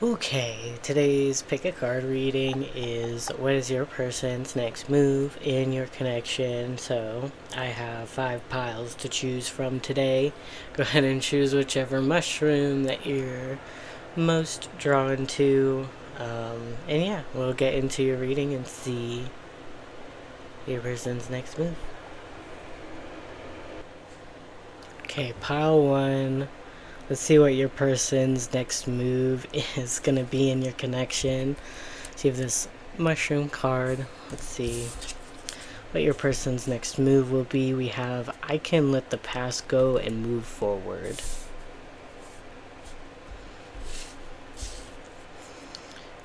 Okay, today's pick a card reading is what is your person's next move in your connection. So I have 5 piles to choose from today. Go ahead and choose whichever mushroom that you're most drawn to. And yeah, we'll get into your reading and see your person's next move. Okay, pile 1. Let's see what your person's next move is going to be in your connection. So you have this mushroom card. Let's see what your person's next move will be. We have I can let the past go and move forward.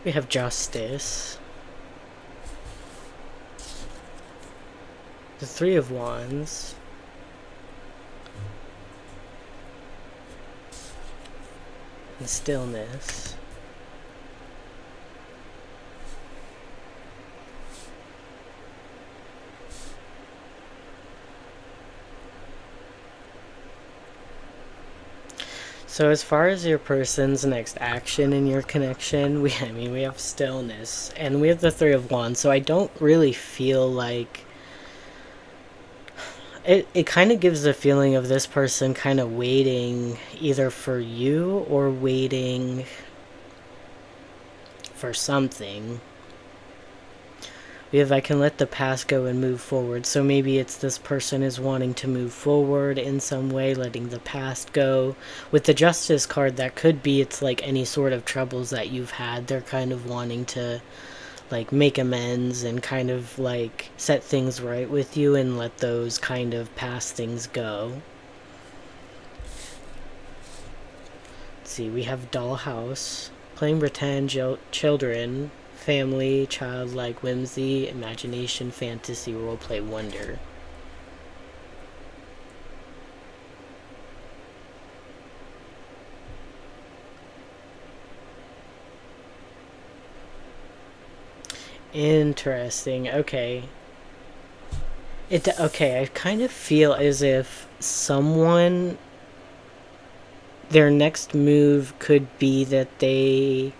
We have justice. The 3 of Wands. And stillness. So as far as your person's next action in your connection, we have stillness and we have the 3 of Wands. So I don't really feel like it kind of gives the feeling of this person kind of waiting either for you or waiting for something. We have I can let the past go and move forward. So maybe it's this person is wanting to move forward in some way, letting the past go. With the Justice card, that could be it's like any sort of troubles that you've had. They're kind of wanting to like make amends and kind of like set things right with you and let those kind of past things go. Let's see, we have Dollhouse, playing pretend children, family, childlike whimsy, imagination, fantasy, roleplay, wonder. Interesting. Okay. Okay, I kind of feel as if someone their next move could be that they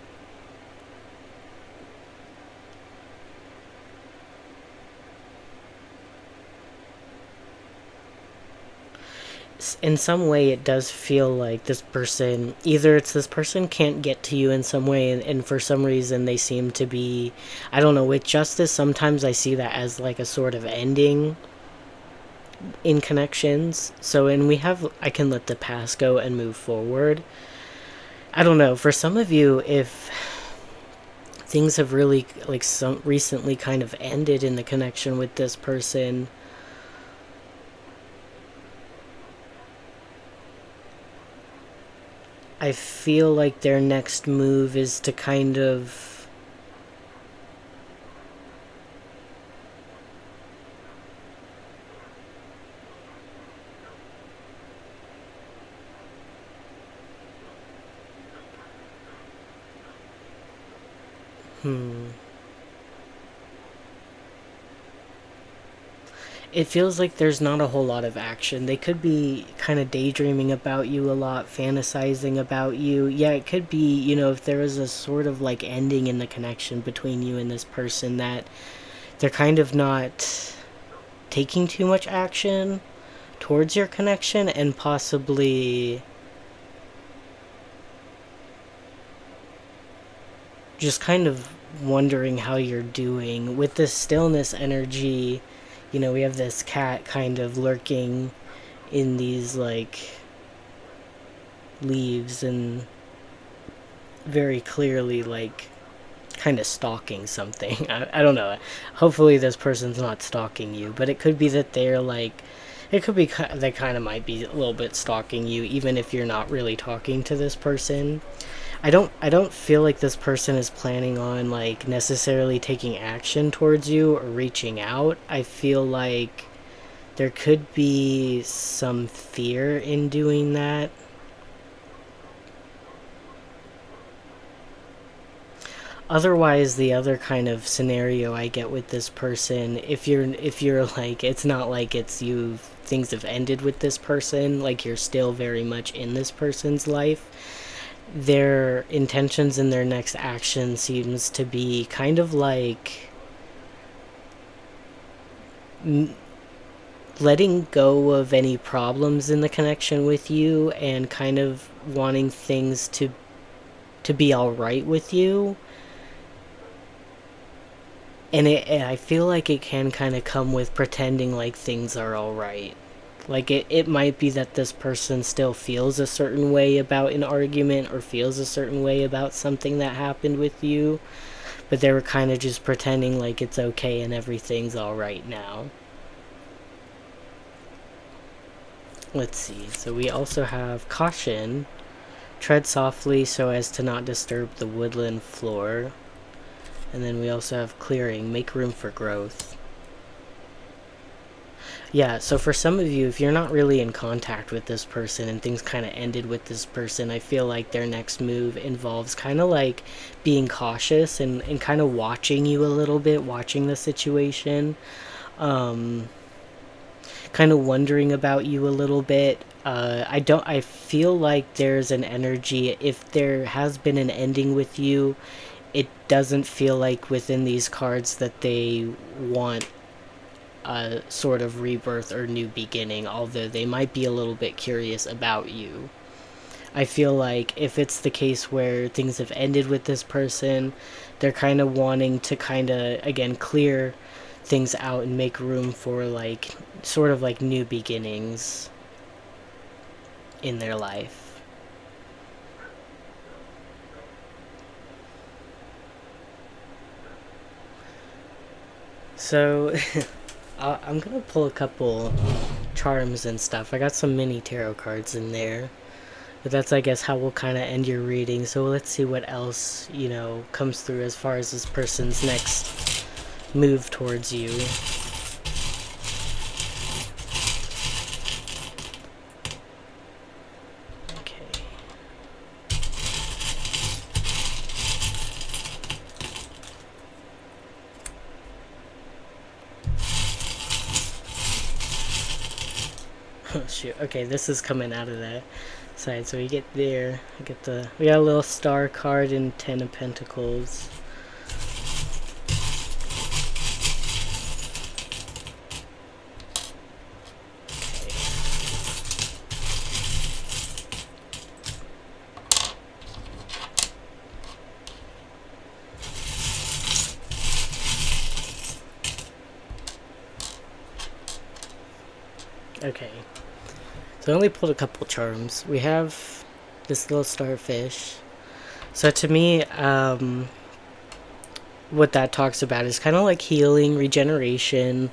in some way it does feel like this person either it's this person can't get to you in some way and for some reason they seem to be, I don't know, with justice sometimes I see that as like a sort of ending in connections. So and we have I can let the past go and move forward. I don't know, for some of you, if things have really like some recently kind of ended in the connection with this person, I feel like their next move is to kind of it feels like there's not a whole lot of action. They could be kind of daydreaming about you a lot, fantasizing about you. Yeah, it could be, if there was a sort of like ending in the connection between you and this person that they're kind of not taking too much action towards your connection and possibly just kind of wondering how you're doing. With this stillness energy, we have this cat kind of lurking in these like leaves and very clearly like kind of stalking something. I don't know. Hopefully this person's not stalking you, but it could be that they're like, it could be they kind of might be a little bit stalking you even if you're not really talking to this person. I don't feel like this person is planning on like necessarily taking action towards you or reaching out. I feel like there could be some fear in doing that. Otherwise, the other kind of scenario I get with this person, if you're like, it's not like it's you things have ended with this person, like you're still very much in this person's life. their intentions in their next action seems to be kind of like letting go of any problems in the connection with you and kind of wanting things to be all right with you. And I feel like it can kind of come with pretending like things are all right. Like it might be that this person still feels a certain way about an argument or feels a certain way about something that happened with you, but they were kind of just pretending like it's okay and everything's all right now. Let's see. So we also have caution. Tread softly so as to not disturb the woodland floor. And then we also have clearing. Make room for growth. Yeah, so for some of you, if you're not really in contact with this person and things kind of ended with this person, I feel like their next move involves kind of like being cautious and kind of watching you a little bit, watching the situation, kind of wondering about you a little bit. I feel like there's an energy, if there has been an ending with you, it doesn't feel like within these cards that they want a sort of rebirth or new beginning, although they might be a little bit curious about you. I feel like if it's the case where things have ended with this person, they're kind of wanting to kind of, again, clear things out and make room for like sort of like new beginnings in their life. So I'm gonna pull a couple charms and stuff. I got some mini tarot cards in there, but that's, I guess, how we'll kind of end your reading. So let's see what else, comes through as far as this person's next move towards you. Okay. Oh shoot. Okay, this is coming out of the side. So we get there. We got a little star card and 10 of Pentacles. Okay. So I only pulled a couple charms. We have this little starfish. So to me, what that talks about is kind of like healing, regeneration.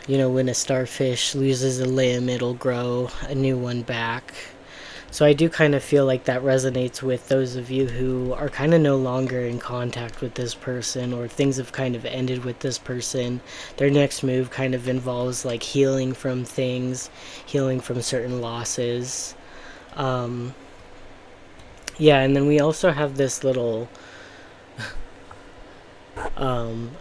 When a starfish loses a limb, it'll grow a new one back. So I do kind of feel like that resonates with those of you who are kind of no longer in contact with this person, or things have kind of ended with this person. Their next move kind of involves like healing from things, healing from certain losses. Yeah, and then we also have this little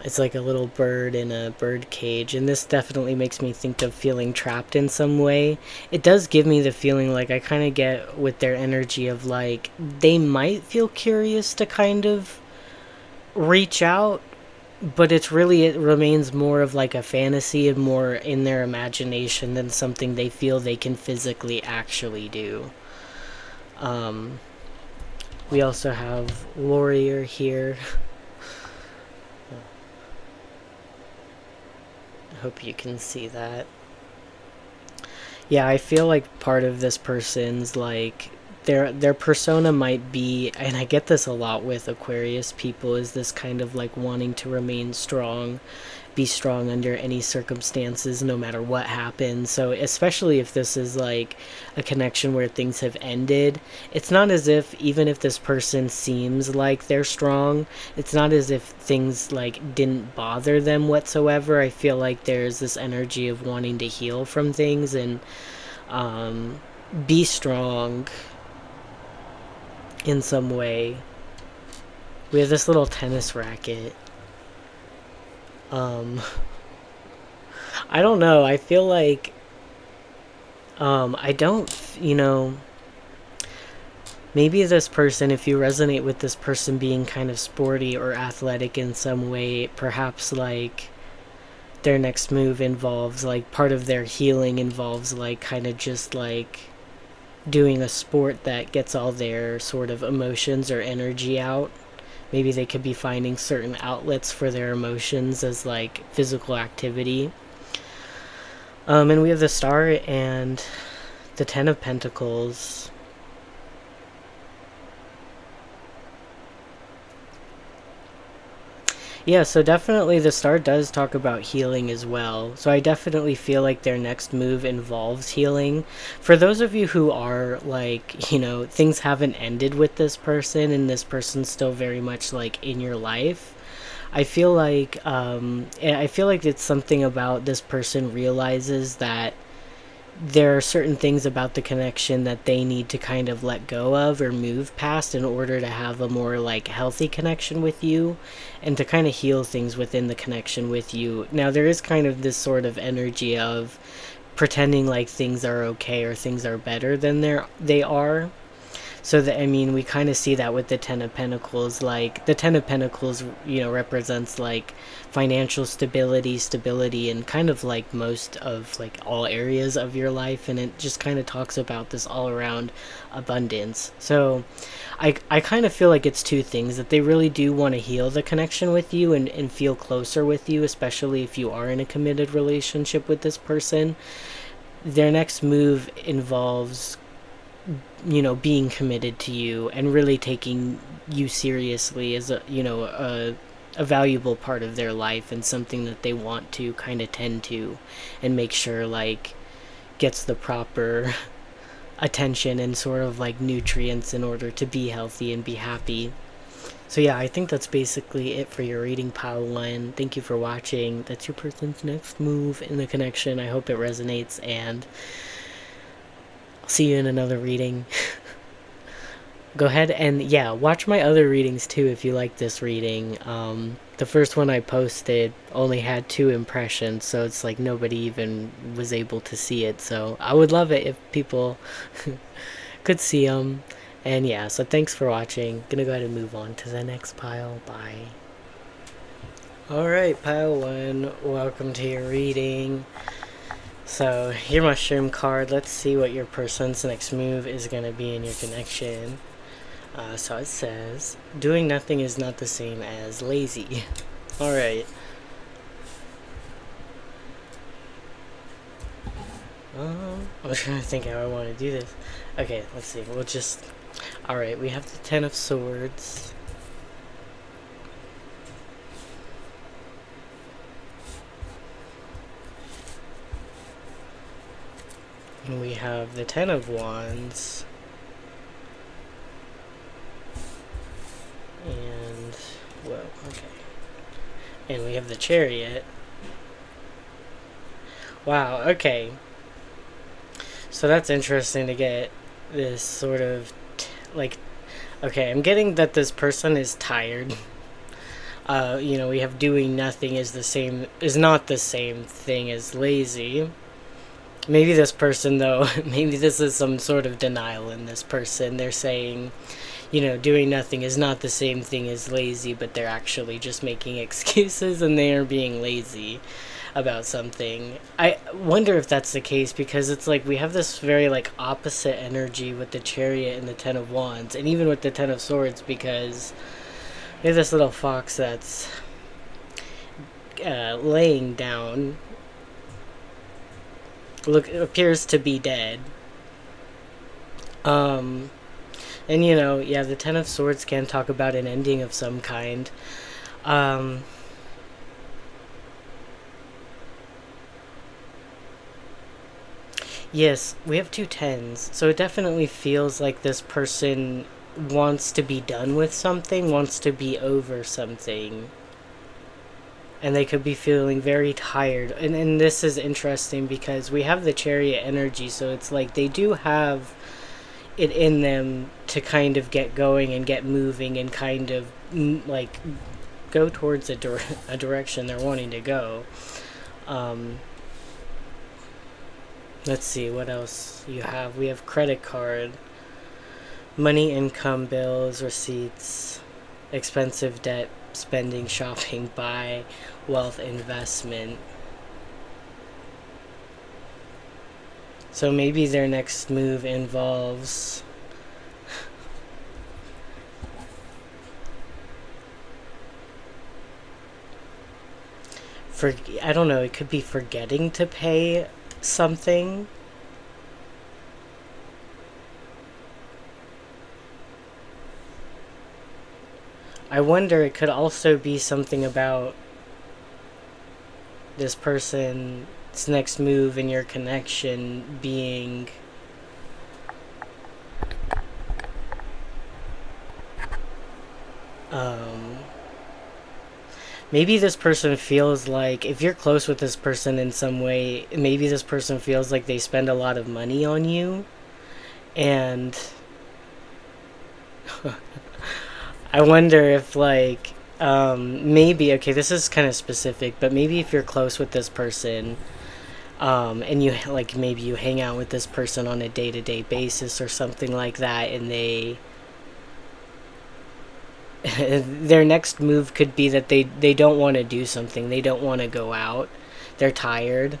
it's like a little bird in a bird cage, and this definitely makes me think of feeling trapped in some way. It does give me the feeling like I kind of get with their energy of like they might feel curious to kind of reach out, but it remains more of like a fantasy and more in their imagination than something they feel they can physically actually do. We also have warrior here. Hope you can see that. Yeah, I feel like part of this person's like their persona might be, and I get this a lot with Aquarius people, is this kind of like wanting to remain strong, be strong under any circumstances no matter what happens. So especially if this is like a connection where things have ended, it's not as if, even if this person seems like they're strong, it's not as if things like didn't bother them whatsoever. I feel like there's this energy of wanting to heal from things and be strong in some way. We have this little tennis racket. I don't know. I feel like I don't, maybe maybe this person, if you resonate with this person being kind of sporty or athletic in some way, perhaps like their next move involves like part of their healing involves like kind of just like doing a sport that gets all their sort of emotions or energy out. Maybe they could be finding certain outlets for their emotions as like physical activity. And we have the Star and the Ten of Pentacles. Yeah, so definitely the Star does talk about healing as well. So I definitely feel like their next move involves healing. For those of you who are like, you know, things haven't ended with this person and this person's still very much like in your life, I feel like it's something about this person realizes that there are certain things about the connection that they need to kind of let go of or move past in order to have a more like healthy connection with you and to kind of heal things within the connection with you. Now there is kind of this sort of energy of pretending like things are okay or things are better than they are. So that, I mean, we kind of see that with the Ten of Pentacles. Like the Ten of Pentacles, you know, represents like financial stability, and kind of like most of like all areas of your life, and it just kind of talks about this all around abundance. So I kind of feel like it's two things, that they really do want to heal the connection with you and feel closer with you, especially if you are in a committed relationship with this person. Their next move involves, you know, being committed to you and really taking you seriously as a, you know, a valuable part of their life and something that they want to kind of tend to and make sure like gets the proper attention and sort of like nutrients in order to be healthy and be happy. So yeah, I think that's basically it for your reading, pile 1. Thank you for watching. That's your person's next move in the connection. I hope it resonates, and I'll see you in another reading. Go ahead and, yeah, watch my other readings too if you like this reading. The first one I posted only had 2 impressions, so it's like nobody even was able to see it. So I would love it if people could see them. And yeah, so thanks for watching. Gonna go ahead and move on to the next pile. Bye. Alright, pile 1, welcome to your reading. So, your mushroom card. Let's see what your person's next move is going to be in your connection. So it says, doing nothing is not the same as lazy. Alright. I'm trying to think how I want to do this. Okay, let's see. We'll just... Alright, we have the Ten of Swords. And we have the Ten of Wands. And, well, okay. And we have the Chariot. Wow, okay. So that's interesting to get this sort of, like, okay, I'm getting that this person is tired. You know, we have doing nothing is not the same thing as lazy. Maybe this person, though, maybe this is some sort of denial in this person. They're saying, you know, doing nothing is not the same thing as lazy, but they're actually just making excuses and they are being lazy about something. I wonder if that's the case, because it's like we have this very like opposite energy with the Chariot and the Ten of Wands, and even with the Ten of Swords, because we have this little fox that's laying down. Appears to be dead. And you know, yeah, the Ten of Swords can talk about an ending of some kind. Yes, we have 2 tens, so it definitely feels like this person wants to be done with something, wants to be over something. And they could be feeling very tired. And this is interesting because we have the Chariot energy, so it's like they do have it in them to kind of get going and get moving and kind of like go towards a direction they're wanting to go. Let's see what else you have. We have credit card. Money, income, bills, receipts, expensive debt, spending, shopping, buy, wealth, investment. So maybe their next move involves I don't know, it could be forgetting to pay something. I wonder, it could also be something about this person's next move in your connection being maybe this person feels like, if you're close with this person in some way, maybe this person feels like they spend a lot of money on you. And I wonder if, like, maybe, okay, this is kind of specific, but maybe if you're close with this person, and you, like, maybe you hang out with this person on a day-to-day basis or something like that, and their next move could be that they don't want to do something. They don't want to go out. They're tired.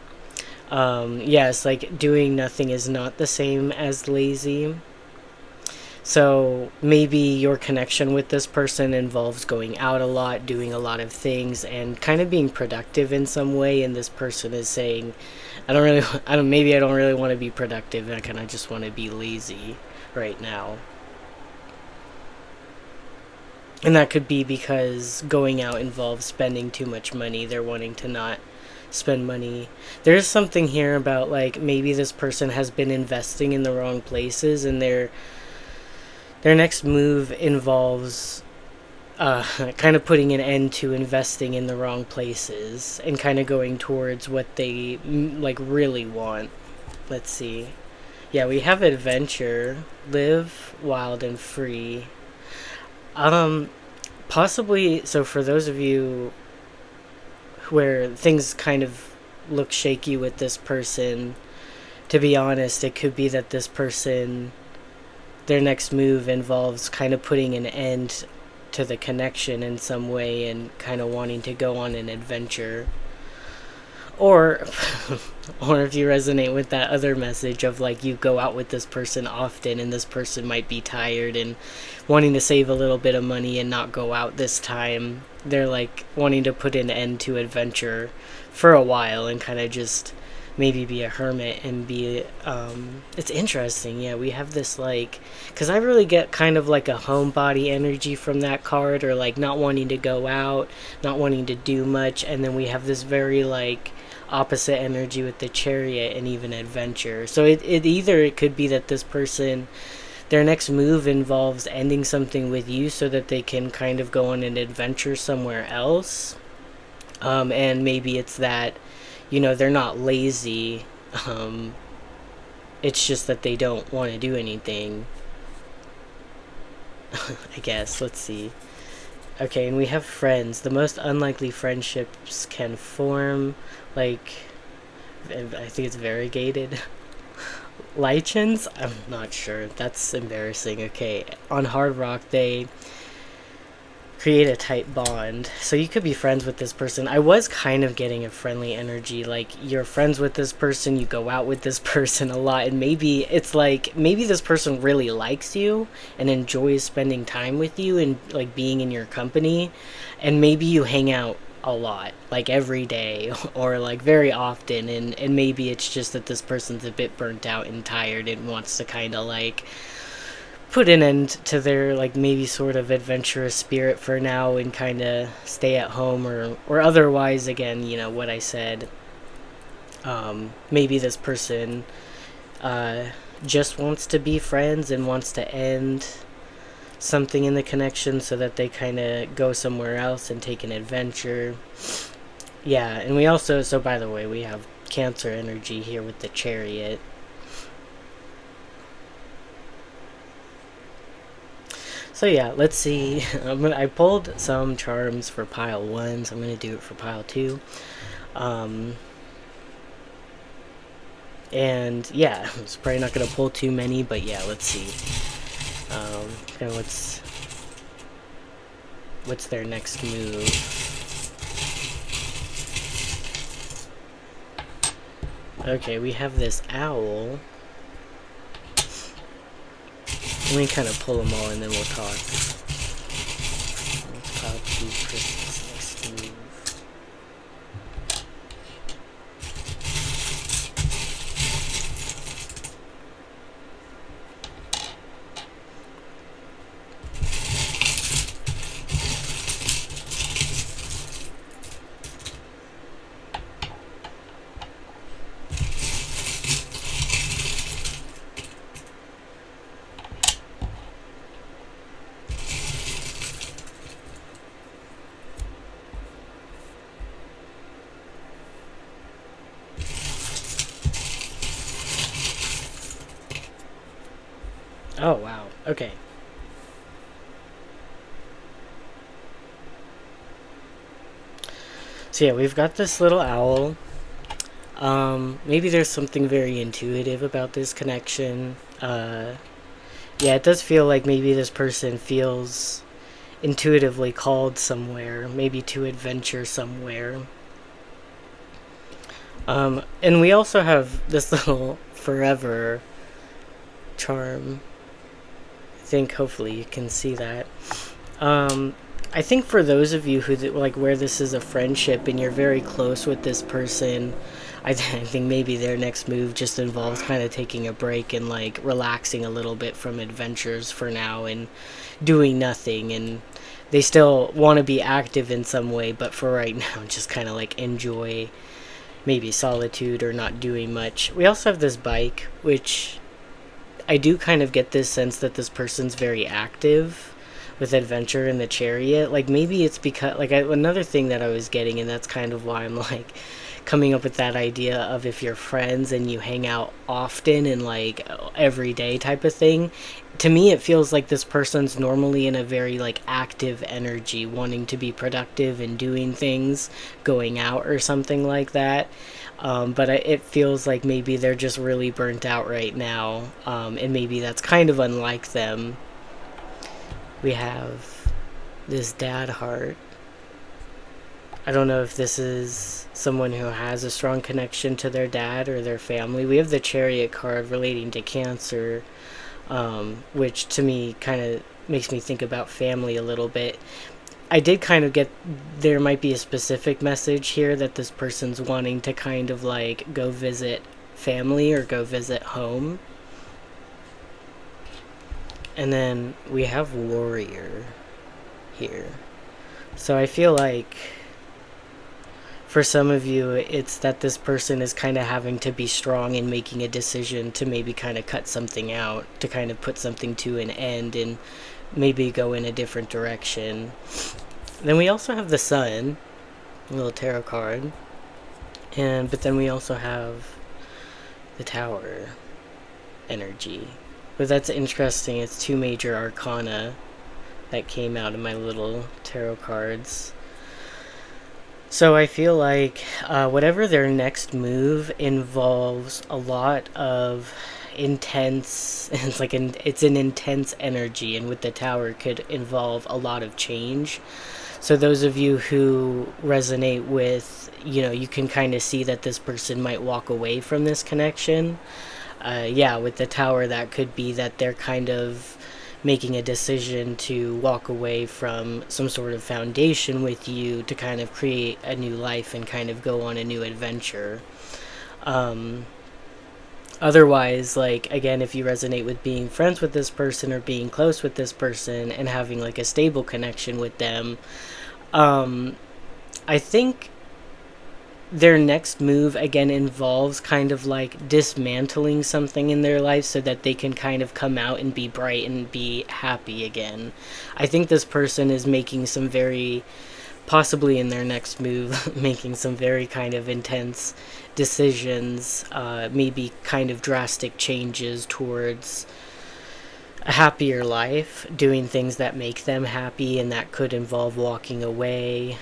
Yes, like doing nothing is not the same as lazy. So maybe your connection with this person involves going out a lot, doing a lot of things, and kind of being productive in some way. And this person is saying, maybe I don't really want to be productive. I kind of just want to be lazy right now. And that could be because going out involves spending too much money. They're wanting to not spend money. There's something here about, like, maybe this person has been investing in the wrong places, and their next move involves kind of putting an end to investing in the wrong places and kind of going towards what they like really want. Let's see. Yeah, we have adventure, live wild and free. Possibly, so for those of you where things kind of look shaky with this person, to be honest, it could be that this person, their next move involves kind of putting an end to the connection in some way and kind of wanting to go on an adventure. Or or if you resonate with that other message of, like, you go out with this person often and this person might be tired and wanting to save a little bit of money and not go out this time. They're like wanting to put an end to adventure for a while and kind of just maybe be a hermit and be it's interesting. Yeah, we have this, like, because I really get kind of like a homebody energy from that card, or like not wanting to go out, not wanting to do much, and then we have this very, like, opposite energy with the chariot and even adventure. So it could be that this person, their next move involves ending something with you so that they can kind of go on an adventure somewhere else. And maybe it's that, they're not lazy. It's just that they don't want to do anything. I guess. Let's see. Okay, and we have friends. The most unlikely friendships can form, like, I think it's variegated. Lichens? I'm not sure. That's embarrassing. Okay, on Hard Rock, they create a tight bond. So you could be friends with this person. I was kind of getting a friendly energy. Like, you're friends with this person, you go out with this person a lot, and maybe it's like, maybe this person really likes you and enjoys spending time with you and, like, being in your company. And maybe you hang out a lot, like every day or like very often, and maybe it's just that this person's a bit burnt out and tired and wants to kind of, like, put an end to their, like, maybe sort of adventurous spirit for now and kind of stay at home, or otherwise, again, what I said. Maybe this person just wants to be friends and wants to end something in the connection so that they kind of go somewhere else and take an adventure. Yeah, and we also, so by the way, we have Cancer energy here with the Chariot. So yeah, let's see. I pulled some charms for pile 1, so I'm going to do it for pile 2. And yeah, it's probably not going to pull too many, but yeah, let's see. And what's their next move? Okay, we have this owl. Let me kind of pull them all and then we'll talk. Let's pile two Christmas next move. Oh, wow. Okay. So yeah, we've got this little owl. Maybe there's something very intuitive about this connection. Yeah, it does feel like maybe this person feels intuitively called somewhere, maybe to adventure somewhere. And we also have this little forever charm. I think hopefully you can see that. I think for those of you who like where this is a friendship and you're very close with this person, I think maybe their next move just involves kind of taking a break and like relaxing a little bit from adventures for now and doing nothing. And they still want to be active in some way, but for right now, just kind of like enjoy maybe solitude or not doing much. We also have this bike, which I do kind of get this sense that this person's very active with adventure in the chariot. Like maybe it's because like another thing that I was getting, and that's kind of why I'm like coming up with that idea of if you're friends and you hang out often and like every day type of thing. To me it feels like this person's normally in a very like active energy, wanting to be productive and doing things, going out or something like that. But it feels like maybe they're just really burnt out right now, and maybe that's kind of unlike them. We have this dad heart. I don't know if this is someone who has a strong connection to their dad or their family. We have the chariot card relating to Cancer, which to me kind of makes me think about family a little bit. I did kind of get there might be a specific message here that this person's wanting to kind of like go visit family or go visit home. And then we have warrior here. So I feel like for some of you it's that this person is kind of having to be strong in making a decision to maybe kind of cut something out, to kind of put something to an end and maybe go in a different direction. Then we also have the sun, a little tarot card, but then we also have the tower energy. But that's interesting. It's two major arcana that came out of my little tarot cards. So I feel like whatever their next move involves a lot of intense, it's an intense energy, and with the tower could involve a lot of change. So those of you who resonate with, you can kind of see that this person might walk away from this connection. With the tower, that could be that they're kind of making a decision to walk away from some sort of foundation with you to kind of create a new life and kind of go on a new adventure. Otherwise, like, again, if you resonate with being friends with this person or being close with this person and having like a stable connection with them, I think their next move again involves kind of like dismantling something in their life so that they can kind of come out and be bright and be happy again. I think this person is making some very, possibly in their next move, making some very kind of intense decisions, maybe kind of drastic changes towards a happier life, doing things that make them happy, and that could involve walking away,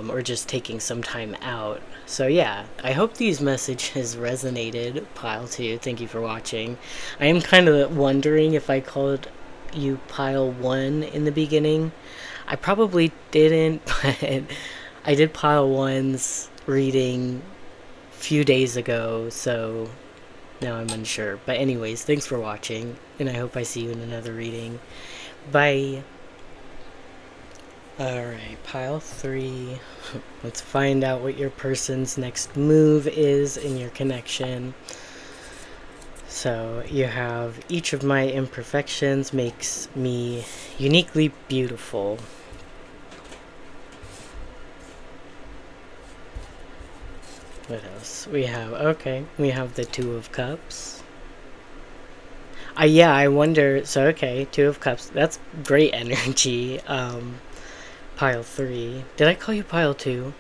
or just taking some time out. So yeah, I hope these messages resonated, Pile 2. Thank you for watching. I am kind of wondering if I called you pile 1 in the beginning. I probably didn't, but I did pile 1's reading a few days ago, so now I'm unsure. But anyways, thanks for watching, and I hope I see you in another reading. Bye! Alright, pile 3. Let's find out what your person's next move is in your connection. So you have, each of my imperfections makes me uniquely beautiful. What else? We have, okay, we have the Two of Cups. Yeah, I wonder, so okay, Two of Cups, that's great energy. Pile 3. Did I call you pile 2?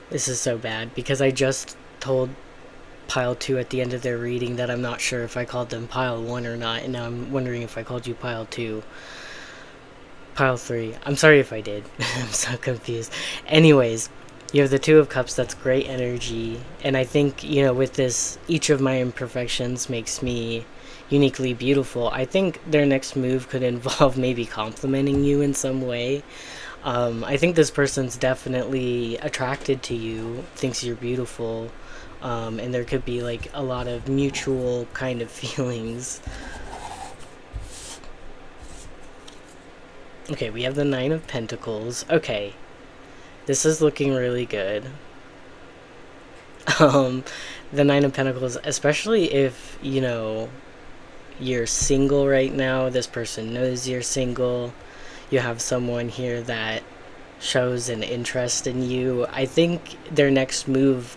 This is so bad, because I just told pile 2 at the end of their reading that I'm not sure if I called them pile 1 or not, and now I'm wondering if I called you pile 2. Pile 3. I'm sorry if I did. I'm so confused. Anyways, you have the Two of Cups, that's great energy, and I think, you know, with this, each of my imperfections makes me uniquely beautiful. I think their next move could involve maybe complimenting you in some way. I think this person's definitely attracted to you, thinks you're beautiful, and there could be like a lot of mutual kind of feelings. Okay, we have the Nine of Pentacles. Okay, this is looking really good. The Nine of Pentacles, especially if, you know, you're single right now, this person knows you're single, you have someone here that shows an interest in you. I think their next move,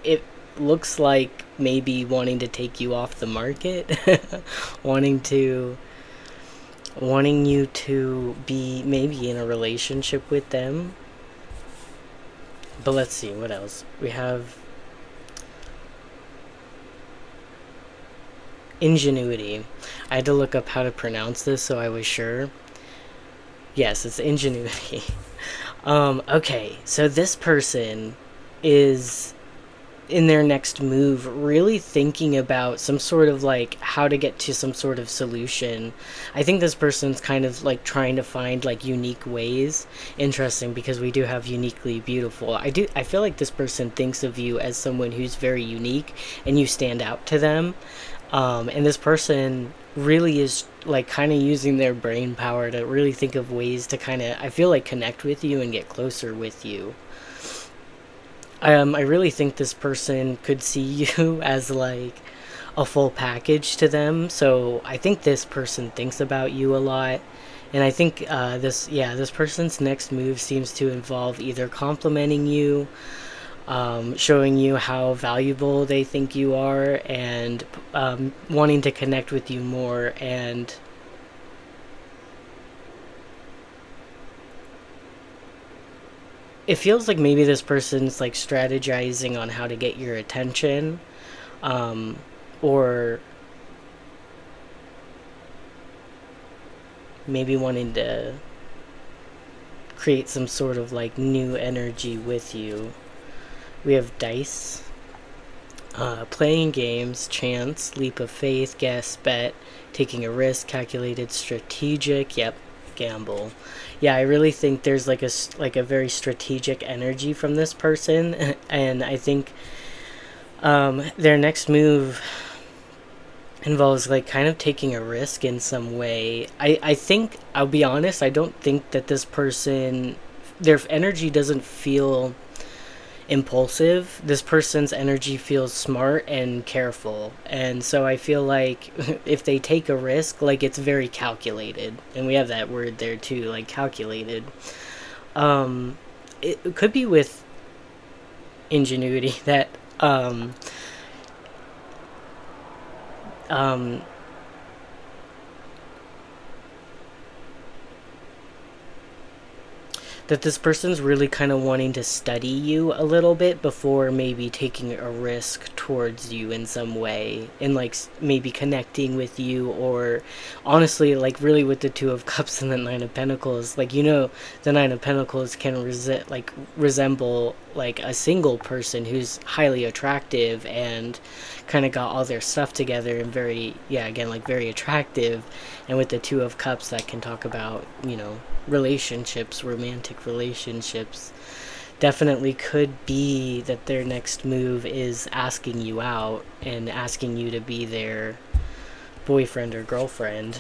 it looks like maybe wanting to take you off the market, wanting you to be maybe in a relationship with them. But let's see, what else? We have ingenuity. I had to look up how to pronounce this so I was sure. Yes, it's ingenuity. Okay, so this person is in their next move really thinking about some sort of like how to get to some sort of solution. I think this person's kind of like trying to find like unique ways. Interesting, because we do have uniquely beautiful. I feel like this person thinks of you as someone who's very unique and you stand out to them. And this person really is like kind of using their brain power to really think of ways to kind of, I feel like, connect with you and get closer with you. I really think this person could see you as like a full package to them. So I think this person thinks about you a lot. And I think this person's next move seems to involve either complimenting you, showing you how valuable they think you are, and wanting to connect with you more. And it feels like maybe this person's like strategizing on how to get your attention, or maybe wanting to create some sort of like new energy with you. We have dice, playing games, chance, leap of faith, guess, bet, taking a risk, calculated, strategic. Yep, gamble. Yeah, I really think there's like a very strategic energy from this person, and I think their next move involves like kind of taking a risk in some way. I think, I'll be honest, I don't think that this person, their energy doesn't feel impulsive. This person's energy feels smart and careful, and so I feel like if they take a risk, like it's very calculated, and we have that word there too, like calculated. It could be with ingenuity that that this person's really kind of wanting to study you a little bit before maybe taking a risk towards you in some way, and like maybe connecting with you, or honestly like really with the Two of Cups and the Nine of Pentacles, like, you know, the Nine of Pentacles can resemble like a single person who's highly attractive and kind of got all their stuff together and very, yeah, again, like very attractive. And with the Two of Cups, that can talk about, relationships, romantic relationships. Definitely could be that their next move is asking you out and asking you to be their boyfriend or girlfriend.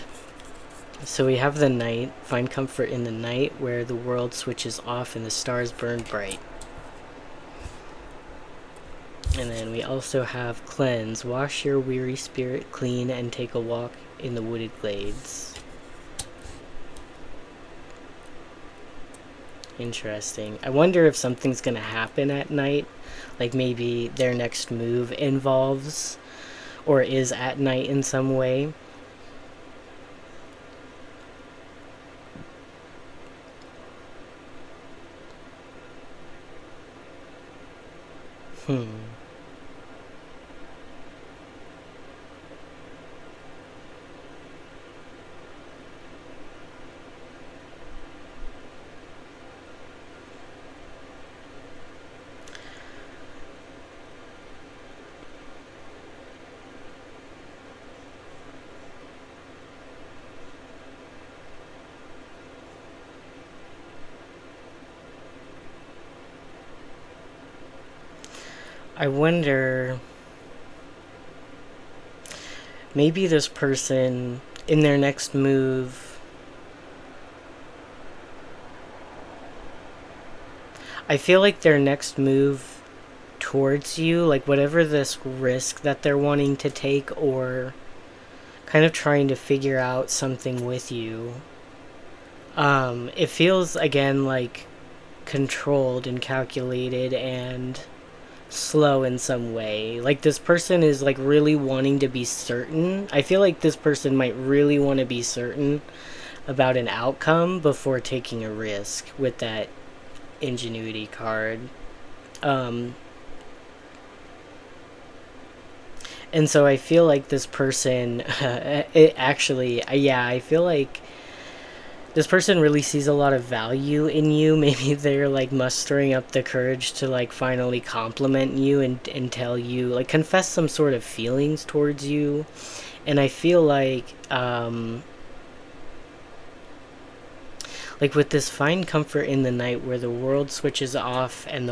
So we have the night. Find comfort in the night where the world switches off and the stars burn bright. And then we also have cleanse. Wash your weary spirit clean and take a walk in the wooded glades. Interesting. I wonder if something's going to happen at night. Like maybe their next move involves or is at night in some way. I wonder, maybe this person in their next move, I feel like their next move towards you, like whatever this risk that they're wanting to take or kind of trying to figure out something with you, it feels again like controlled and calculated and slow in some way. Like this person is like really wanting to be certain. I feel like this person might really want to be certain about an outcome before taking a risk with that ingenuity card. And so I feel like this person I feel like this person really sees a lot of value in you. Maybe they're like mustering up the courage to like finally compliment you and tell you, like confess some sort of feelings towards you. And I feel like with this find comfort in the night where the world switches off and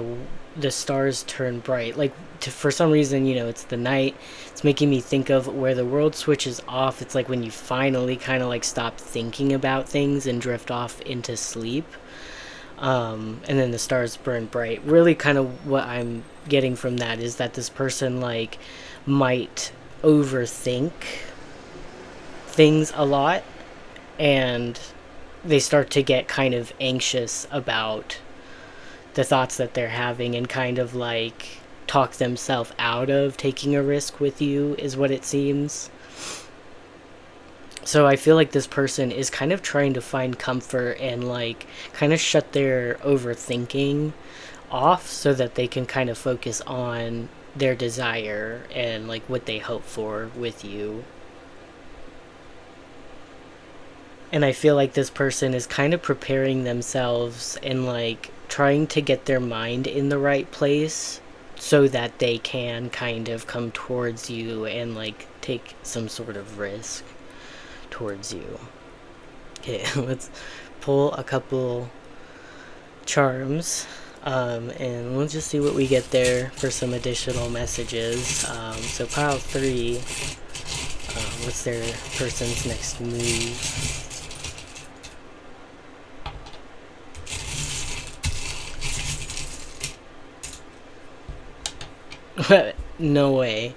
the stars turn bright, like for some reason, it's the night. It's making me think of where the world switches off. It's like when you finally kind of like stop thinking about things and drift off into sleep, and then the stars burn bright. Really kind of what I'm getting from that is that this person like might overthink things a lot, and they start to get kind of anxious about the thoughts that they're having and kind of like talk themselves out of taking a risk with you, is what it seems. So I feel like this person is kind of trying to find comfort and like kind of shut their overthinking off so that they can kind of focus on their desire and like what they hope for with you. And I feel like this person is kind of preparing themselves and like trying to get their mind in the right place so that they can kind of come towards you and like take some sort of risk towards you. Okay, let's pull a couple charms, and we'll just see what we get there for some additional messages. So pile 3, what's their person's next move? No way.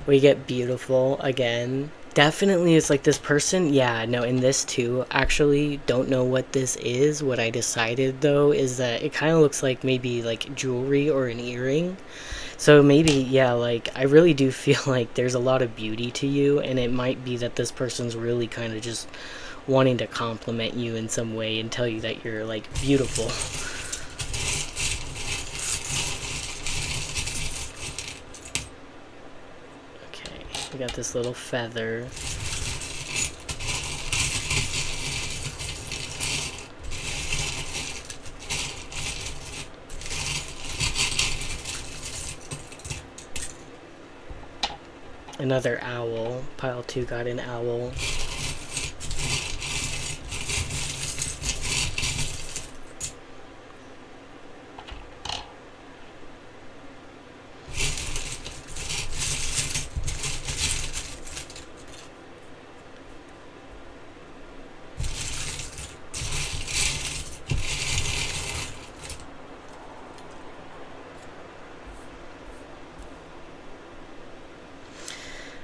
We get beautiful again. Definitely it's like this person, yeah, no, in this too, actually don't know what this is. What I decided though is that it kind of looks like maybe like jewelry or an earring. So maybe, yeah, like I really do feel like there's a lot of beauty to you, and it might be that this person's really kind of just wanting to compliment you in some way and tell you that you're like beautiful. We got this little feather. Another owl. Pile 2 got an owl.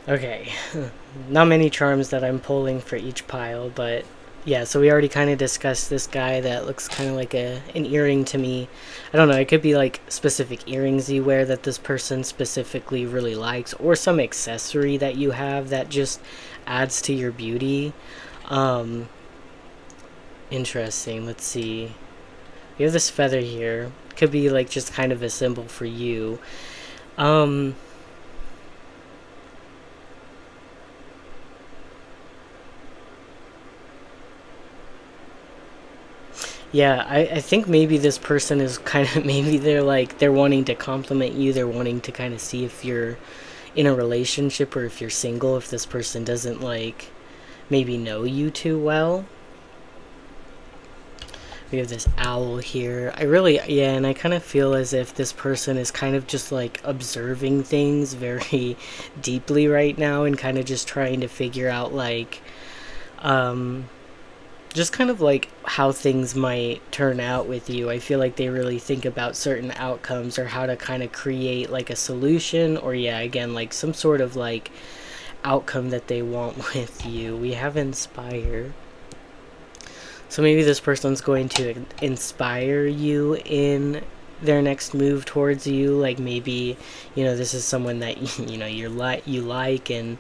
Okay, not many charms that I'm pulling for each pile, but yeah, so we already kind of discussed this guy that looks kind of like an earring to me. I don't know, it could be like specific earrings you wear that this person specifically really likes, or some accessory that you have that just adds to your beauty. Um, Interesting, let's see. We have this feather here. Could be like just kind of a symbol for you. Um, Yeah, I think maybe this person is kind of maybe they're wanting to compliment you. They're wanting to kind of see if you're in a relationship or if you're single. If this person doesn't like maybe know you too well. We have this owl here. Yeah, and I kind of feel as if this person is kind of just like observing things very deeply right now and kind of just trying to figure out like um just kind of like how things might turn out with you. I feel like they really think about certain outcomes or how to kind of create like a solution, or yeah, again, like some sort of like outcome that they want with you. We have inspire. So maybe this person's going to inspire you in their next move towards you. Like maybe, this is someone that you like, and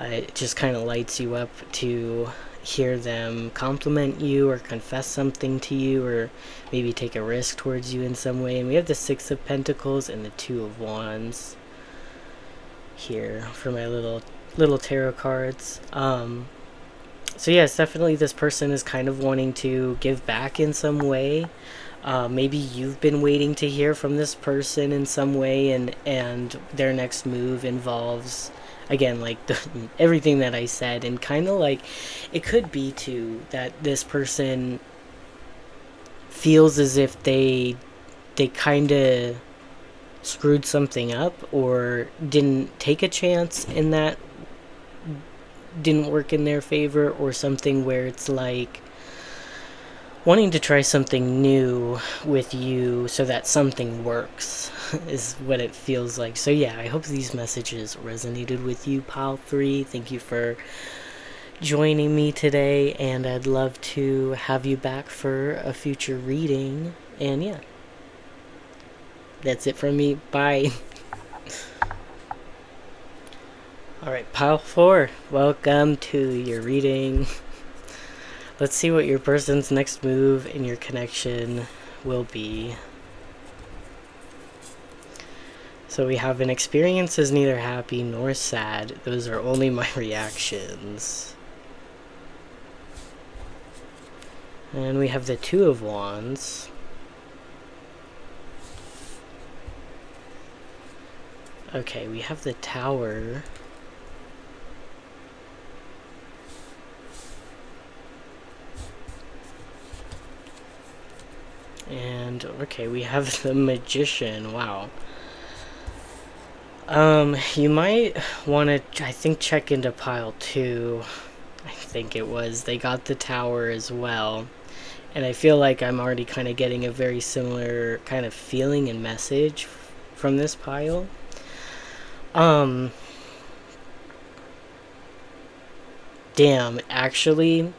it just kind of lights you up to hear them compliment you or confess something to you, or maybe take a risk towards you in some way. And we have the Six of Pentacles and the Two of Wands here for my little tarot cards. So yes, definitely this person is kind of wanting to give back in some way. Maybe you've been waiting to hear from this person in some way, and their next move involves, again, like everything that I said, and kind of like it could be too that this person feels as if they kind of screwed something up or didn't take a chance in that didn't work in their favor, or something where it's like wanting to try something new with you so that something works is what it feels like. So yeah, I hope these messages resonated with you, Pile 3. Thank you for joining me today, and I'd love to have you back for a future reading. And yeah, that's it from me. Bye. Alright, Pile 4, welcome to your reading. Let's see what your person's next move in your connection will be. So we have an experience is neither happy nor sad. Those are only my reactions. And we have the Two of Wands. Okay, we have the Tower. And okay, we have the Magician. Wow. You might want to, I think, check into Pile 2. I think it was. They got the Tower as well. And I feel like I'm already kind of getting a very similar kind of feeling and message from this pile. Damn, actually,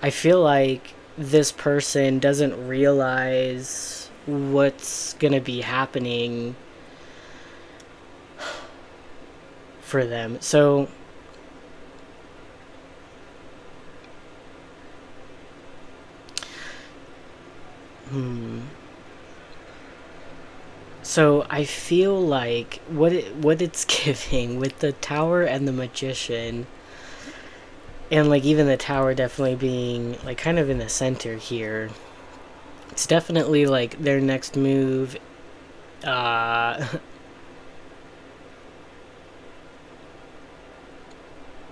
I feel like this person doesn't realize what's gonna be happening for them. So so I feel like what it's giving with the Tower and the Magician, and like even the Tower definitely being like kind of in the center here, it's definitely like their next move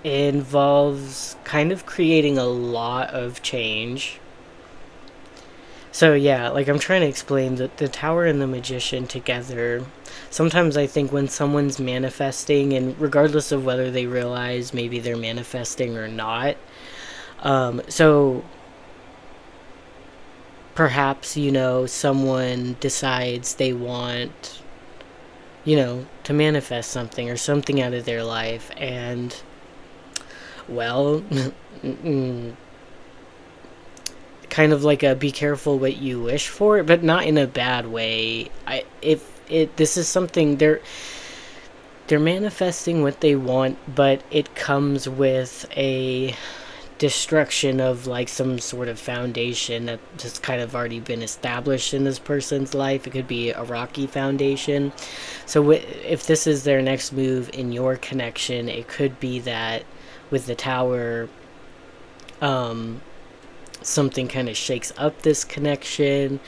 involves kind of creating a lot of change. So yeah, like I'm trying to explain that the tower and the magician together. Sometimes I think when someone's manifesting, and regardless of whether they realize maybe they're manifesting or not, so perhaps, someone decides they want, to manifest something or something out of their life, and, well, kind of like a be careful what you wish for, but not in a bad way. If this is something they're manifesting what they want, but it comes with a destruction of like some sort of foundation that just kind of already been established in this person's life. It could be a rocky foundation. So if this is their next move in your connection, it could be that with the tower, something kind of shakes up this connection.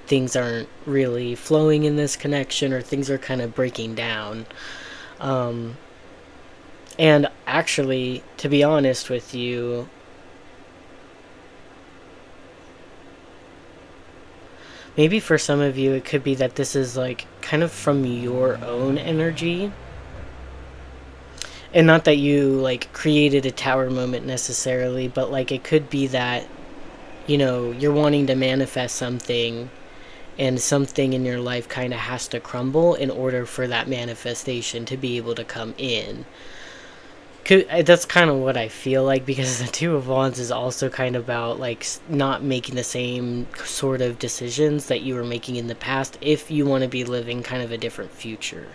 Things aren't really flowing in this connection, or things are kind of breaking down. And actually, to be honest with you, maybe for some of you, it could be that this is like kind of from your own energy. And not that you like created a tower moment necessarily, but like it could be that, you're wanting to manifest something, and something in your life kind of has to crumble in order for that manifestation to be able to come in. That's kind of what I feel like, because the Two of Wands is also kind of about like not making the same sort of decisions that you were making in the past if you want to be living kind of a different future.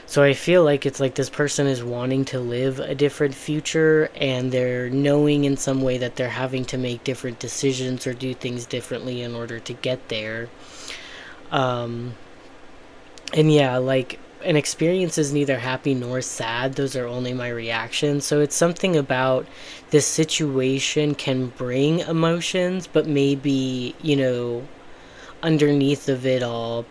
So I feel like it's like this person is wanting to live a different future, and they're knowing in some way that they're having to make different decisions or do things differently in order to get there. And yeah, like an experience is neither happy nor sad. Those are only my reactions. So it's something about this situation can bring emotions, but maybe, underneath of it all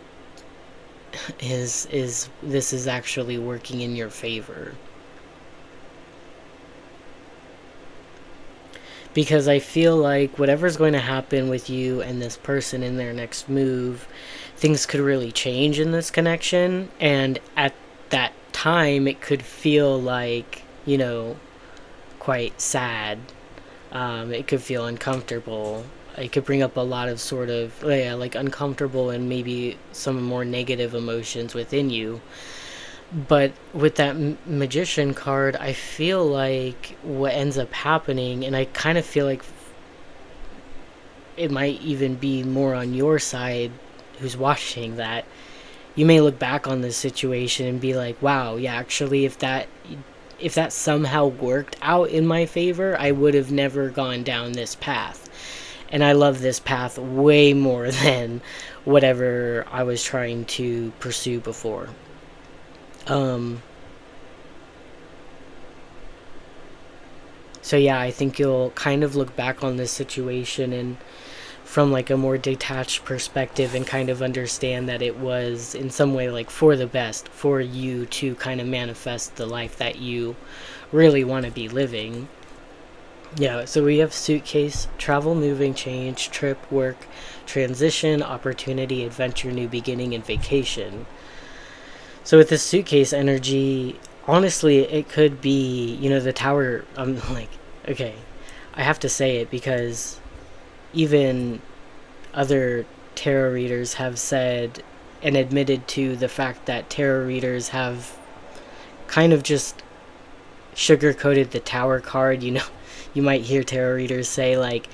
is this is actually working in your favor. Because I feel like whatever's going to happen with you and this person in their next move, things could really change in this connection, and at that time it could feel like, quite sad. It could feel uncomfortable. It could bring up a lot of sort of like uncomfortable and maybe some more negative emotions within you. But with that magician card, I feel like what ends up happening, and I kind of feel like it might even be more on your side who's watching, that you may look back on this situation and be like, wow, yeah, actually if that somehow worked out in my favor, I would have never gone down this path. And I love this path way more than whatever I was trying to pursue before. So yeah, I think you'll kind of look back on this situation and from like a more detached perspective, and kind of understand that it was in some way like for the best for you to kind of manifest the life that you really want to be living. Yeah, so we have suitcase, travel, moving, change, trip, work, transition, opportunity, adventure, new beginning, and vacation. So with this suitcase energy, honestly, it could be, the tower. I'm like, okay, I have to say it because even other tarot readers have said and admitted to the fact that tarot readers have kind of just sugar-coated the tower card. You might hear tarot readers say like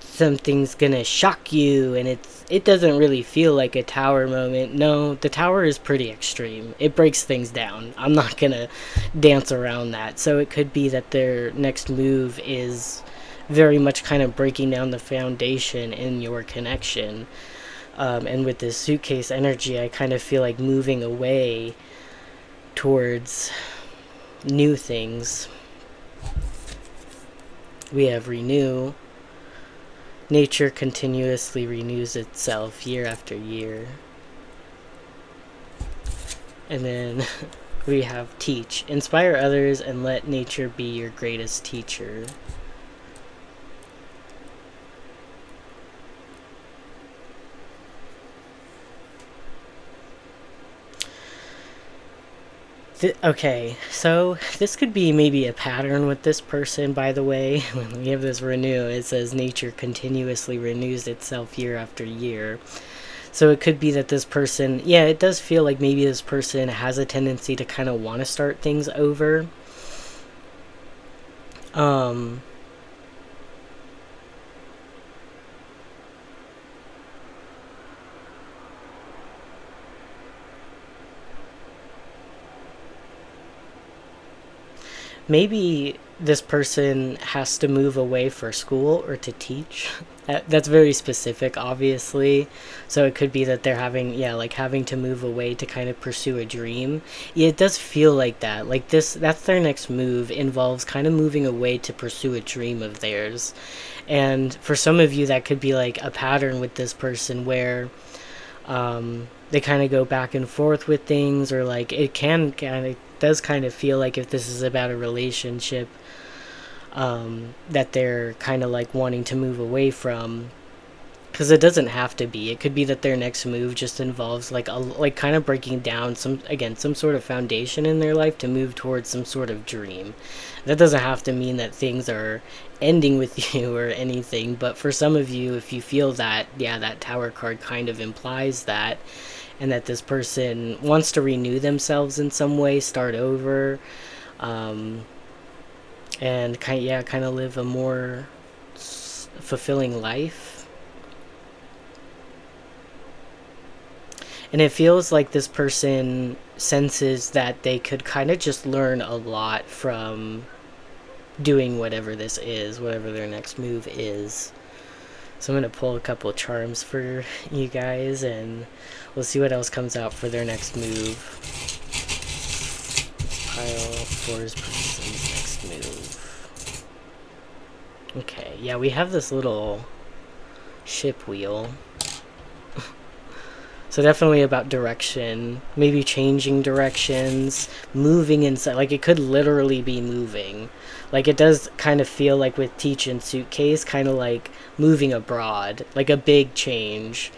something's gonna shock you, and it doesn't really feel like a tower moment. No, the tower is pretty extreme. It breaks things down. I'm not gonna dance around that. So it could be that their next move is very much kind of breaking down the foundation in your connection. And with this suitcase energy, I kind of feel like moving away towards new things. We have renew. Nature continuously renews itself year after year. And then We have teach. Inspire others and let nature be your greatest teacher. Okay, so this could be maybe a pattern with this person, by the way. When we have this renew, it says nature continuously renews itself year after year. So it could be that this person, yeah, it does feel like maybe this person has a tendency to kind of want to start things over. Um, Maybe this person has to move away for school or to teach. That's very specific, obviously. So it could be that they're having, yeah, like having to move away to kind of pursue a dream. Yeah, it does feel like that. Like this, that's their next move, involves kind of moving away to pursue a dream of theirs. And for some of you, that could be like a pattern with this person where they kind of go back and forth with things, or like it can kind of does kind of feel like if this is about a relationship that they're kind of like wanting to move away from, because it doesn't have to be. It could be that their next move just involves like kind of breaking down some sort of foundation in their life to move towards some sort of dream. That doesn't have to mean that things are ending with you or anything, but for some of you, if you feel that, yeah, that Tower card kind of implies that, and that this person wants to renew themselves in some way, start over, and kind of live a more fulfilling life. And it feels like this person senses that they could kind of just learn a lot from doing whatever this is, whatever their next move is. So I'm going to pull a couple charms for you guys, and we'll see what else comes out for their next move. Pile 4's person's next move. Okay, yeah, we have this little ship wheel. So definitely about direction, maybe changing directions, moving inside. Like it could literally be moving. Like it does kind of feel like with teach and suitcase, kind of like moving abroad, like a big change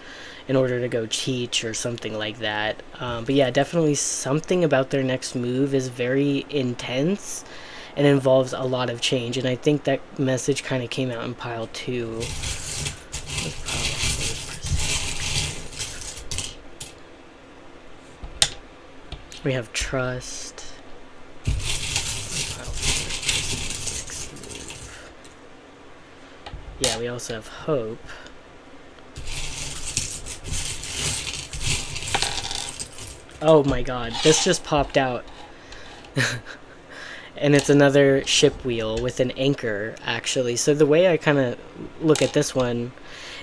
in order to go teach or something like that. But yeah, definitely something about their next move is very intense and involves a lot of change. And I think that message kind of came out in pile 2. We have trust. Yeah, we also have hope. Oh my god, this just popped out. And it's another ship wheel with an anchor, actually. So the way I kind of look at this one,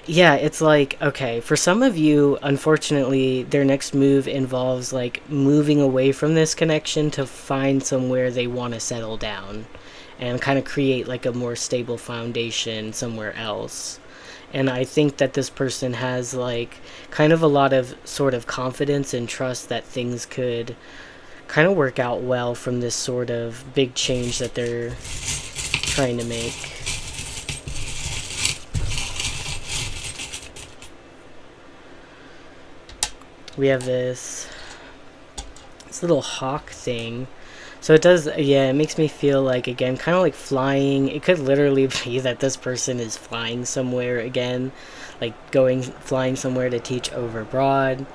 yeah, it's like, okay, for some of you, unfortunately, their next move involves like moving away from this connection to find somewhere they want to settle down and kind of create like a more stable foundation somewhere else. And I think that this person has like kind of a lot of sort of confidence and trust that things could kind of work out well from this sort of big change that they're trying to make. We have this little hawk thing. So it does, yeah, it makes me feel like, again, kind of like flying. It could literally be that this person is flying somewhere again, like flying somewhere to teach over abroad.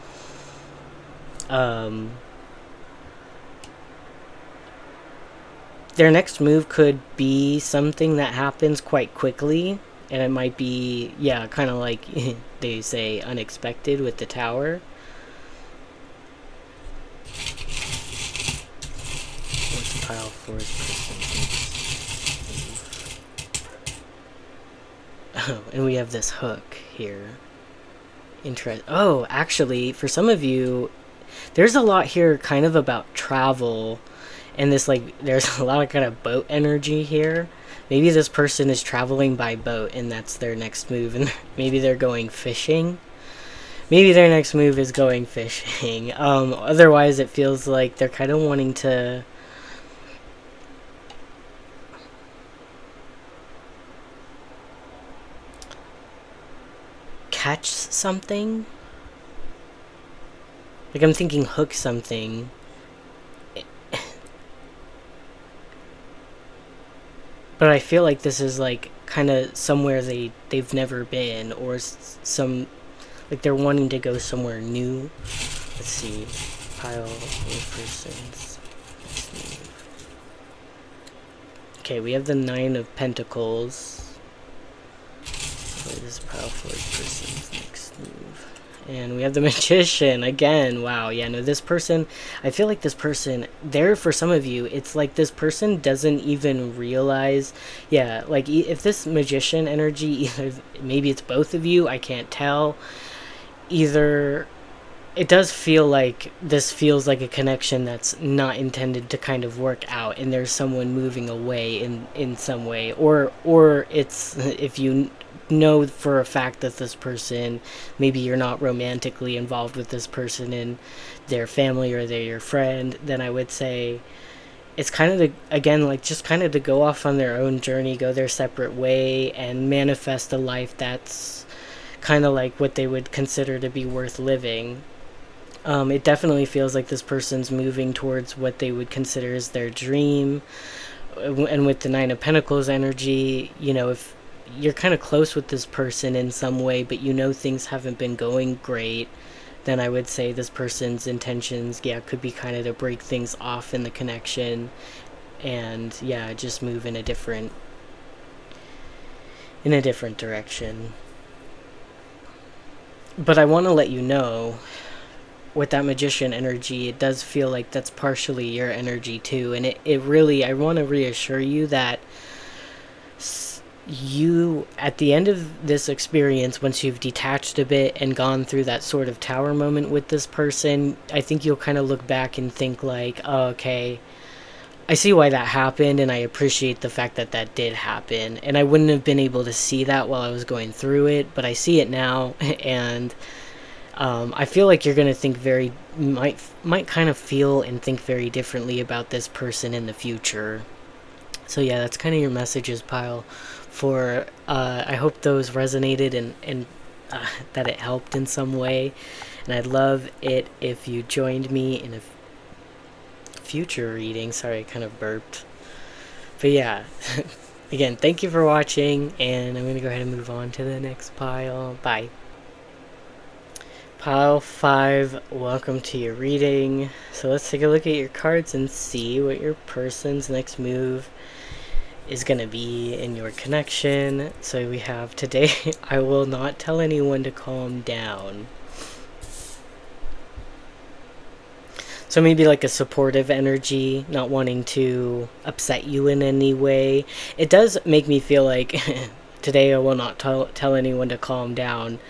Their next move could be something that happens quite quickly, and it might be, yeah, kind of like they say, unexpected with the tower. What's pile 4's person? Oh, and we have this hook here. Oh, actually, for some of you, there's a lot here kind of about travel. And this, like, there's a lot of kind of boat energy here. Maybe this person is traveling by boat and that's their next move. And maybe they're going fishing. maybe their next move is going fishing. Otherwise, it feels like they're kind of wanting to catch something. Like, I'm thinking hook something. But I feel like this is like kind of somewhere they've never been, or some like they're wanting to go somewhere new. Let's see, pile of persons. Okay, we have the Nine of Pentacles. This pile full of persons next move. And we have the Magician again. Wow, yeah, no, this person, I feel like this person, there for some of you, it's like this person doesn't even realize, yeah, like if this Magician energy, either maybe it's both of you, I can't tell, either it does feel like this feels like a connection that's not intended to kind of work out, and there's someone moving away in some way, or it's, if you know for a fact that this person, maybe you're not romantically involved with this person in their family or they're your friend, then I would say it's kind of the, again, like just kind of to go off on their own journey, go their separate way, and manifest a life that's kind of like what they would consider to be worth living. It definitely feels like this person's moving towards what they would consider as their dream. And with the Nine of Pentacles energy, you know, if you're kind of close with this person in some way, but you know things haven't been going great, then I would say this person's intentions, yeah, could be kind of to break things off in the connection and, yeah, just move in a different direction. But I want to let you know, with that Magician energy, it does feel like that's partially your energy too, and it really, I want to reassure you that you, at the end of this experience, once you've detached a bit and gone through that sort of tower moment with this person, I think you'll kind of look back and think like, oh, okay, I see why that happened, and I appreciate the fact that that did happen, and I wouldn't have been able to see that while I was going through it, but I see it now. And I feel like you're gonna think very, might kind of feel and think very differently about this person in the future. So yeah, that's kind of your messages pile for, I hope those resonated, and that it helped in some way. And I'd love it if you joined me in a future reading. Sorry, I kind of burped. But yeah, again, thank you for watching, and I'm going to go ahead and move on to the next pile. Bye. Pile 5, welcome to your reading. So let's take a look at your cards and see what your person's next move is going to be in your connection. So we have, today I will not tell anyone to calm down. So maybe like a supportive energy, not wanting to upset you in any way. It does make me feel like today I will not tell anyone to calm down.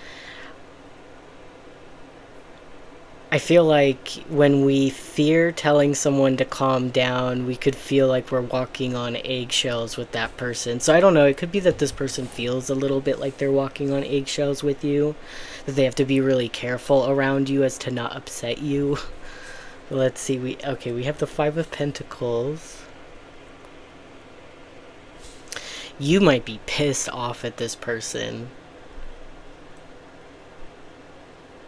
I feel like when we fear telling someone to calm down, we could feel like we're walking on eggshells with that person. So I don't know, it could be that this person feels a little bit like they're walking on eggshells with you, that they have to be really careful around you as to not upset you. Let's see, we have the Five of Pentacles. You might be pissed off at this person.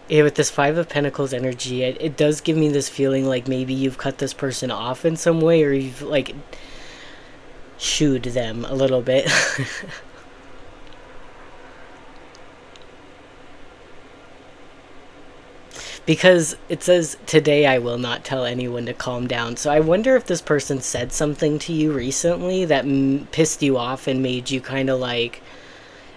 Yeah, with this Five of Pentacles energy, it does give me this feeling like maybe you've cut this person off in some way, or you've like shooed them a little bit. Because it says, today I will not tell anyone to calm down. So I wonder if this person said something to you recently that pissed you off and made you kind of like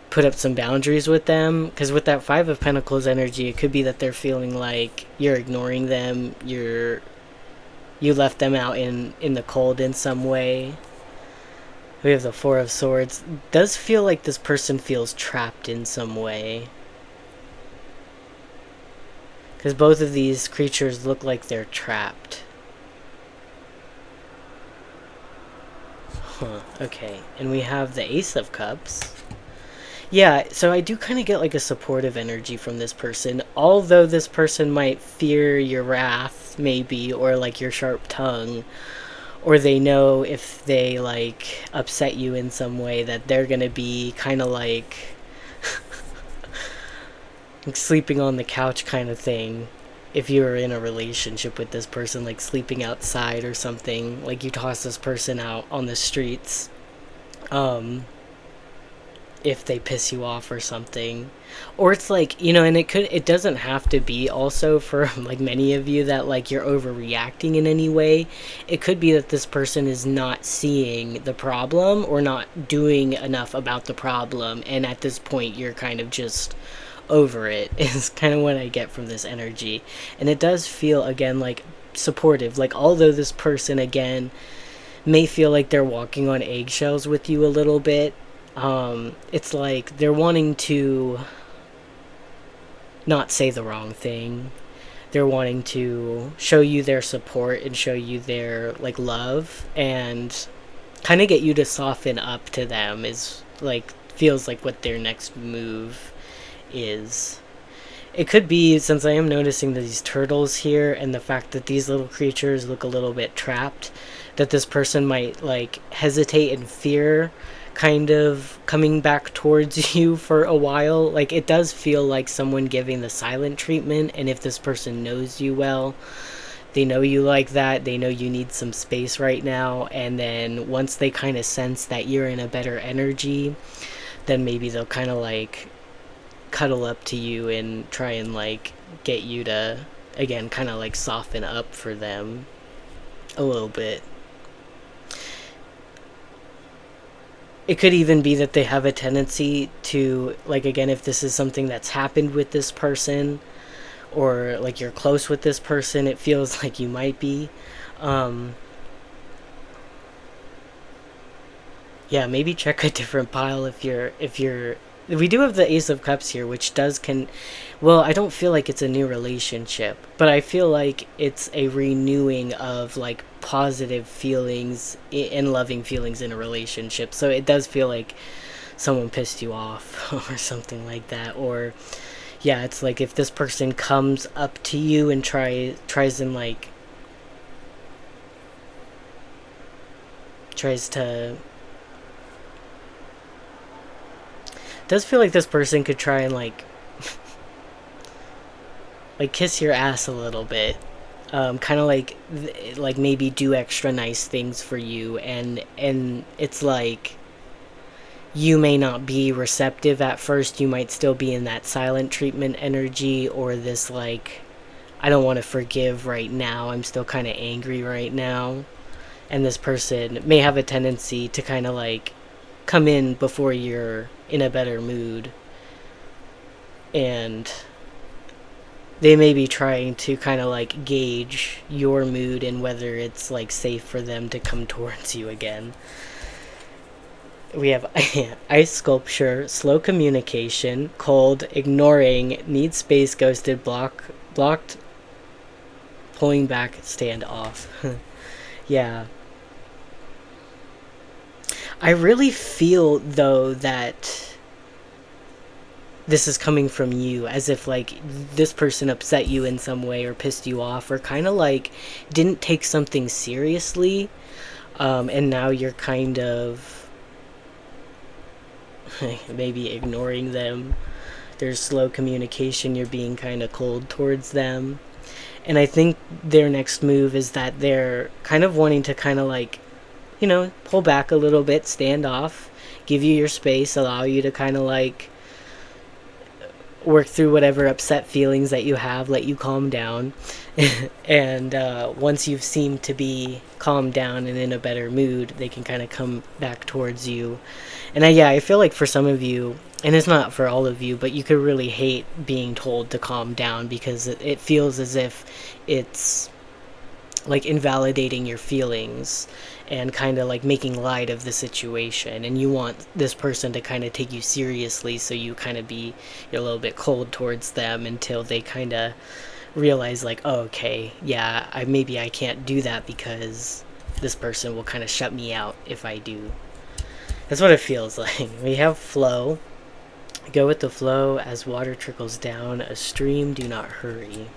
put up some boundaries with them. Because with that Five of Pentacles energy, it could be that they're feeling like you're ignoring them, you left them out in the cold in some way. We have the Four of Swords. It does feel like this person feels trapped in some way. Because both of these creatures look like they're trapped. Huh, okay. And we have the Ace of Cups. Yeah, so I do kind of get like a supportive energy from this person, although this person might fear your wrath, maybe, or like your sharp tongue, or they know if they like upset you in some way that they're gonna be kind of like sleeping on the couch kind of thing. If you're in a relationship with this person, like sleeping outside or something, like you toss this person out on the streets, um, if they piss you off or something. Or it's like, and it doesn't have to be also for like many of you that like you're overreacting in any way. It could be that this person is not seeing the problem or not doing enough about the problem, and at this point you're kind of just over it is kind of what I get from this energy. And it does feel again like supportive, like although this person again may feel like they're walking on eggshells with you a little bit, it's like they're wanting to not say the wrong thing. They're wanting to show you their support and show you their like love, and kind of get you to soften up to them is like feels like what their next move is. It could be, since I am noticing these turtles here and the fact that these little creatures look a little bit trapped, that this person might like hesitate and fear kind of coming back towards you for a while. Like it does feel like someone giving the silent treatment, and if this person knows you well, they know you like that, they know you need some space right now, and then once they kind of sense that you're in a better energy, then maybe they'll kind of like cuddle up to you and try and like get you to again kind of like soften up for them a little bit. It could even be that they have a tendency to like, again, if this is something that's happened with this person or like you're close with this person, it feels like you might be, um yeah, maybe check a different pile if you're we do have the Ace of Cups here, which does can well, I don't feel like it's a new relationship, but I feel like it's a renewing of like positive feelings and loving feelings in a relationship. So it does feel like someone pissed you off or something like that. Or yeah, it's like if this person comes up to you and tries and like tries to, does feel like this person could try and like kiss your ass a little bit, kind of like maybe do extra nice things for you, and it's like you may not be receptive at first. You might still be in that silent treatment energy, or this like, I don't want to forgive right now, I'm still kind of angry right now. And this person may have a tendency to kind of like come in before you're in a better mood, and they may be trying to kind of like gauge your mood and whether it's like safe for them to come towards you again. We have ice sculpture, slow communication, cold, ignoring, need space, ghosted, blocked, pulling back, stand off. Yeah. I really feel though that this is coming from you, as if like this person upset you in some way or pissed you off or kind of like didn't take something seriously, and now you're kind of maybe ignoring them. There's slow communication, you're being kind of cold towards them. And I think their next move is that they're kind of wanting to kind of like, pull back a little bit, stand off, give you your space, allow you to kind of like work through whatever upset feelings that you have, let you calm down. And once you've seemed to be calmed down and in a better mood, they can kind of come back towards you. And I feel like for some of you, and it's not for all of you, but you could really hate being told to calm down, because it feels as if it's like invalidating your feelings and kind of like making light of the situation, and you want this person to kind of take you seriously, so you're a little bit cold towards them until they kind of realize like, oh, okay, yeah, maybe I can't do that because this person will kind of shut me out if I do. That's what it feels like. We have flow, Go with the flow as water trickles down a stream, do not hurry.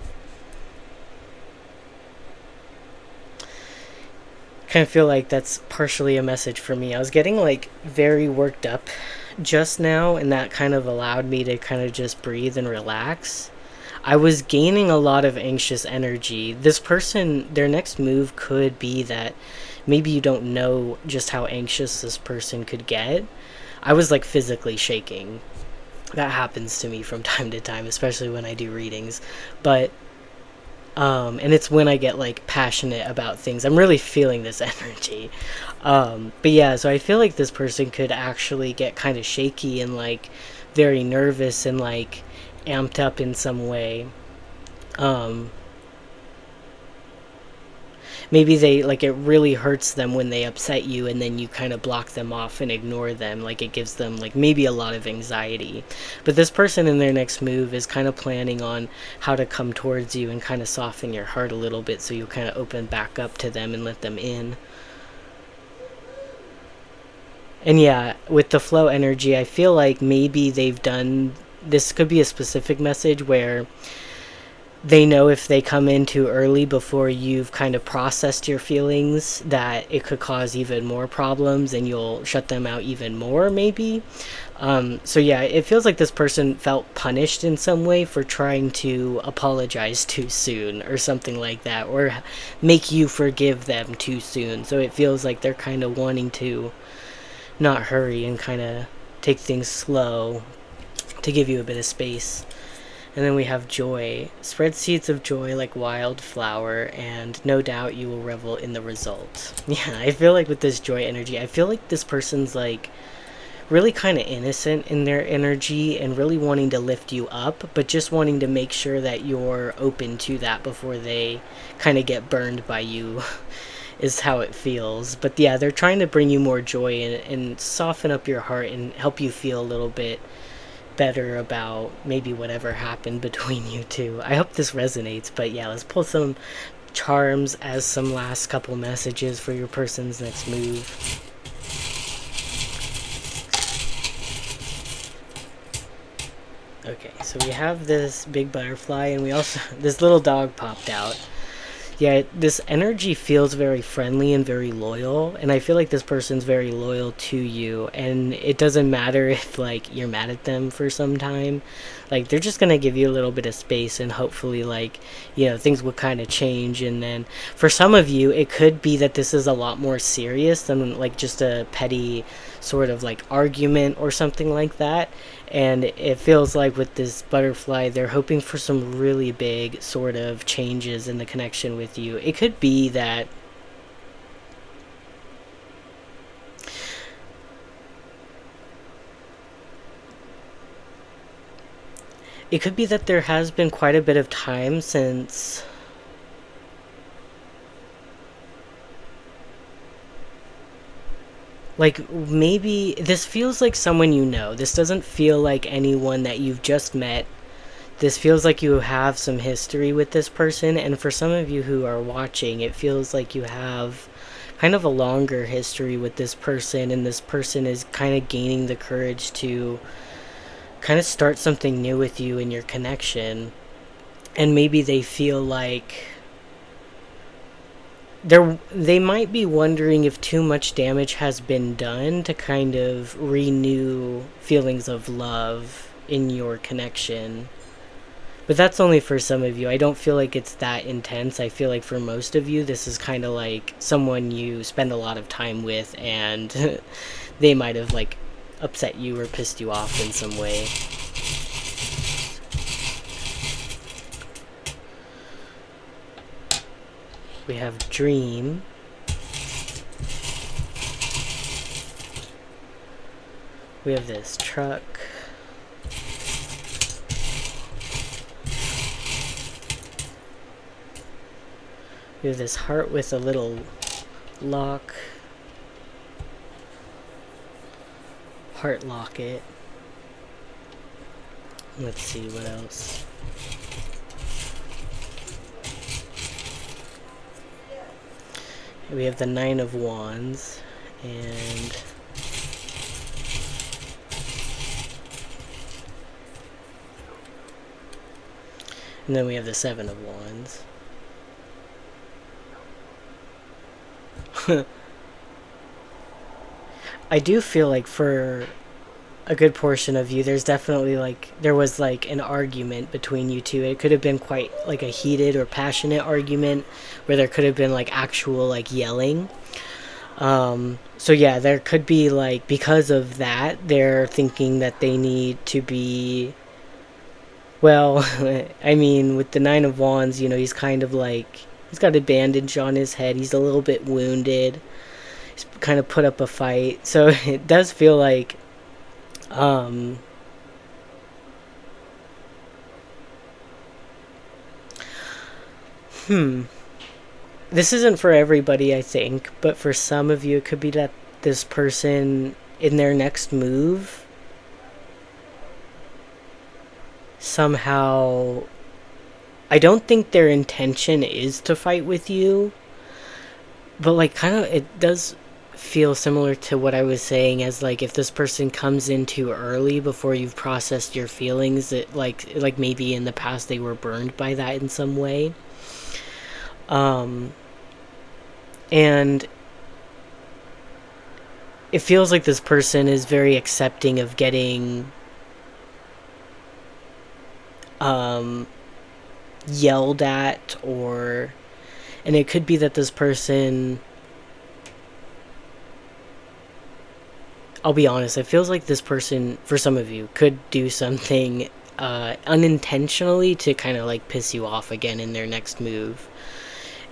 Kind of feel like that's partially a message for me. I was getting like very worked up just now, and that kind of allowed me to kind of just breathe and relax. I was gaining a lot of anxious energy. This person, their next move could be that maybe you don't know just how anxious this person could get. I was like physically shaking. That happens to me from time to time, especially when I do readings. But and it's when I get like passionate about things. I'm really feeling this energy. But yeah, so I feel like this person could actually get kind of shaky and like very nervous and like amped up in some way. Um, Maybe they like it really hurts them when they upset you, and then you kind of block them off and ignore them. Like it gives them like maybe a lot of anxiety. But this person in their next move is kind of planning on how to come towards you and kind of soften your heart a little bit, so you kind of open back up to them and let them in. And yeah, with the flow energy, I feel like maybe they've done this. Could be a specific message where they know if they come in too early before you've kind of processed your feelings, that it could cause even more problems and you'll shut them out even more, maybe. So yeah, it feels like this person felt punished in some way for trying to apologize too soon or something like that, or make you forgive them too soon. So it feels like they're kind of wanting to not hurry and kind of take things slow to give you a bit of space. And then we have joy. Spread seeds of joy like wildflower, and no doubt you will revel in the result. Yeah, I feel like with this joy energy, I feel like this person's like really kind of innocent in their energy and really wanting to lift you up, but just wanting to make sure that you're open to that before they kind of get burned by you, is how it feels. But yeah, they're trying to bring you more joy and soften up your heart and help you feel a little bit better about maybe whatever happened between you two. I hope this resonates, but yeah, let's pull some charms as some last couple messages for your person's next move. Okay, so we have this big butterfly, and we also this little dog popped out. Yeah, this energy feels very friendly and very loyal, and I feel like this person's very loyal to you, and it doesn't matter if like you're mad at them for some time. Like they're just gonna give you a little bit of space, and hopefully like, you know, things will kind of change. And then for some of you it could be that this is a lot more serious than like just a petty sort of like argument or something like that. And it feels like with this butterfly, they're hoping for some really big sort of changes in the connection with you. It could be that there has been quite a bit of time since like maybe this feels like someone you know. This doesn't feel like anyone that you've just met. This feels like you have some history with this person, and for some of you who are watching, it feels like you have kind of a longer history with this person, and this person is kind of gaining the courage to kind of start something new with you in your connection. And maybe they feel like they might be wondering if too much damage has been done to kind of renew feelings of love in your connection. But that's only for some of you. I don't feel like it's that intense. I feel like for most of you, this is kind of like someone you spend a lot of time with, and they might have like upset you or pissed you off in some way. We have dream. We have this truck. We have this heart with a little lock. Heart locket. Let's see what else. We have the Nine of Wands, and And then we have the Seven of Wands. I do feel like for a good portion of you, there's definitely like there was like an argument between you two. It could have been quite like a heated or passionate argument where there could have been like actual like yelling. So yeah, there could be like because of that, they're thinking that they need to be well. I mean, with the Nine of Wands, he's kind of like he's got a bandage on his head. He's a little bit wounded. He's kind of put up a fight, so it does feel like um hmm this isn't for everybody, I think, but for some of you, it could be that this person in their next move somehow. I don't think their intention is to fight with you, but like kind of it does feel similar to what I was saying as like if this person comes in too early before you've processed your feelings, that like maybe in the past they were burned by that in some way. Um and it feels like this person is very accepting of getting um, yelled at, or and it could be that this person, I'll be honest, it feels like this person for some of you could do something unintentionally to kind of like piss you off again in their next move,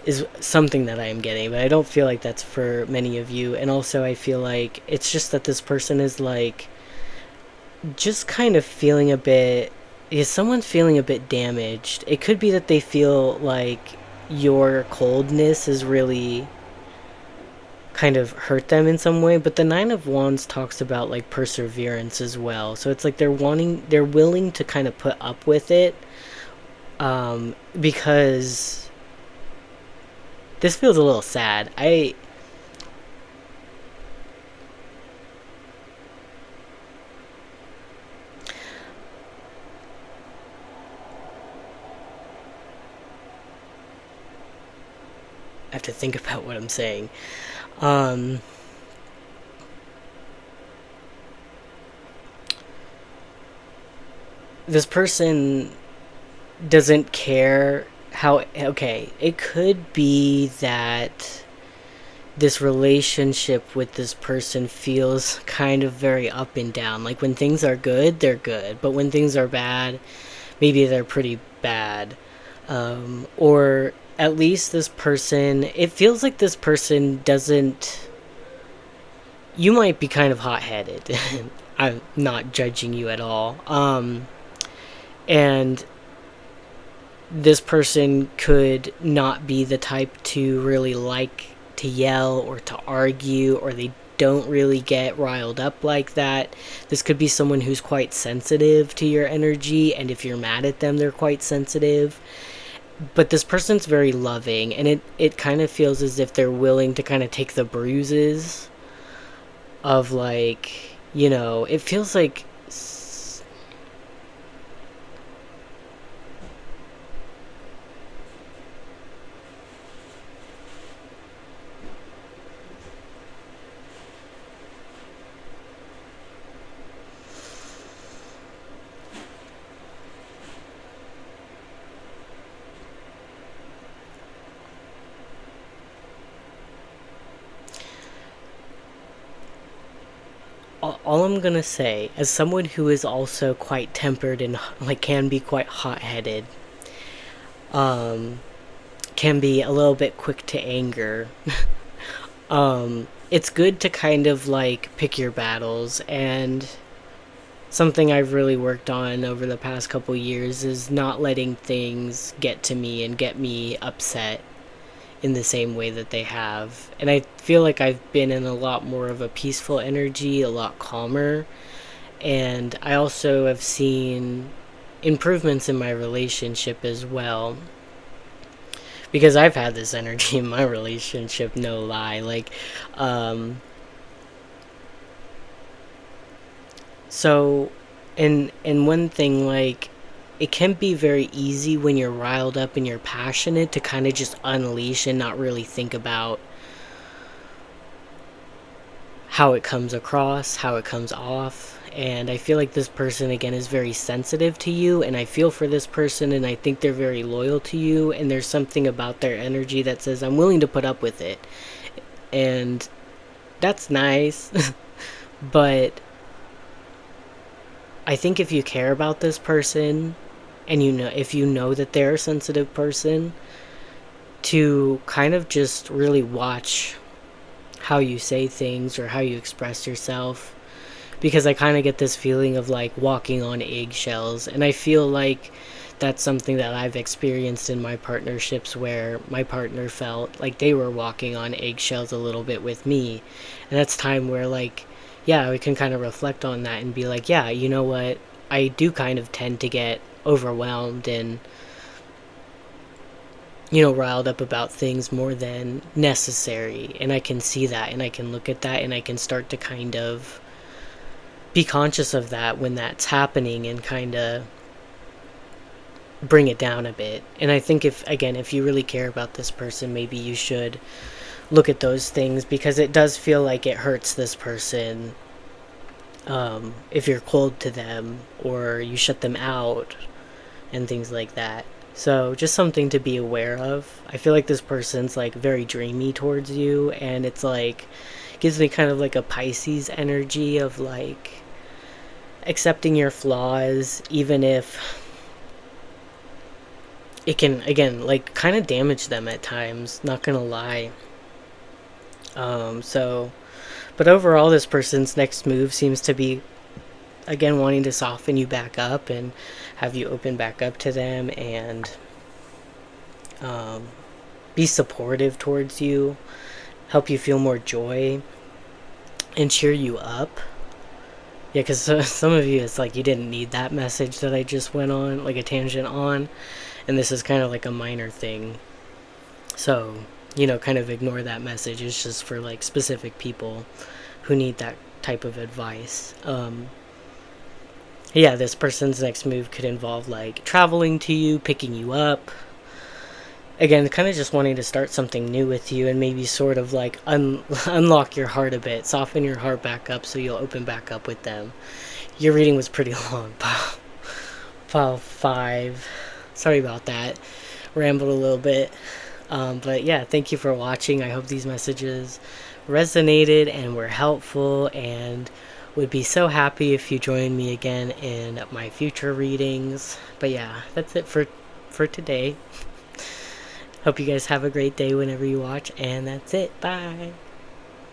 is something that I am getting, but I don't feel like that's for many of you. And also I feel like it's just that this person is like just kind of feeling a bit, is someone's feeling a bit damaged. It could be that they feel like your coldness is really kind of hurt them in some way, but the Nine of Wands talks about like perseverance as well. So it's like they're willing to kind of put up with it, because this feels a little sad. I have to think about what I'm saying. Um, this person doesn't care how. Okay, it could be that this relationship with this person feels kind of very up and down. Like when things are good, they're good, but when things are bad, maybe they're pretty bad. Or at least this person, it feels like this person doesn't. You might be kind of hot headed. I'm not judging you at all. And this person could not be the type to really like to yell or to argue, or they don't really get riled up like that. This could be someone who's quite sensitive to your energy, and if you're mad at them, they're quite sensitive. But this person's very loving, and it kind of feels as if they're willing to kind of take the bruises of like, it feels like all I'm gonna say, as someone who is also quite tempered and like can be quite hot-headed, um, can be a little bit quick to anger. It's good to kind of like pick your battles, and something I've really worked on over the past couple years is not letting things get to me and get me upset in the same way that they have. And I feel like I've been in a lot more of a peaceful energy, a lot calmer. And I also have seen improvements in my relationship as well. Because I've had this energy in my relationship, no lie. Like, so, and one thing, like, it can be very easy when you're riled up and you're passionate to kind of just unleash and not really think about how it comes across, how it comes off. And I feel like this person, again, is very sensitive to you, and I feel for this person, and I think they're very loyal to you, and there's something about their energy that says, I'm willing to put up with it. And that's nice. But I think if you care about this person, and if you know that they're a sensitive person, to kind of just really watch how you say things or how you express yourself, because I kind of get this feeling of like walking on eggshells, and I feel like that's something that I've experienced in my partnerships, where my partner felt like they were walking on eggshells a little bit with me. And that's time where, like, yeah, we can kind of reflect on that and be like, yeah, you know what, I do kind of tend to get overwhelmed and, riled up about things more than necessary. And I can see that, and I can look at that, and I can start to kind of be conscious of that when that's happening, and kind of bring it down a bit. And I think if you really care about this person, maybe you should look at those things, because it does feel like it hurts this person if you're cold to them or you shut them out and things like that. So just something to be aware of. I feel like this person's like very dreamy towards you, and it's like gives me kind of like a Pisces energy of like accepting your flaws, even if it can, again, like kind of damage them at times, not gonna lie. So but overall, this person's next move seems to be, again, wanting to soften you back up and have you open back up to them, and be supportive towards you, help you feel more joy, and cheer you up. Yeah, because some of you, it's like you didn't need that message that I just went on, like a tangent on, and this is kind of like a minor thing. So, kind of ignore that message. It's just for like specific people who need that type of advice. Yeah, this person's next move could involve like traveling to you, picking you up. Again, kind of just wanting to start something new with you, and maybe sort of like unlock your heart a bit, soften your heart back up so you'll open back up with them. Your reading was pretty long. Pile 5. Sorry about that. Rambled a little bit. But yeah, thank you for watching. I hope these messages resonated and were helpful, and would be so happy if you join me again in my future readings. But yeah, that's it for today. Hope you guys have a great day whenever you watch, and that's it. Bye.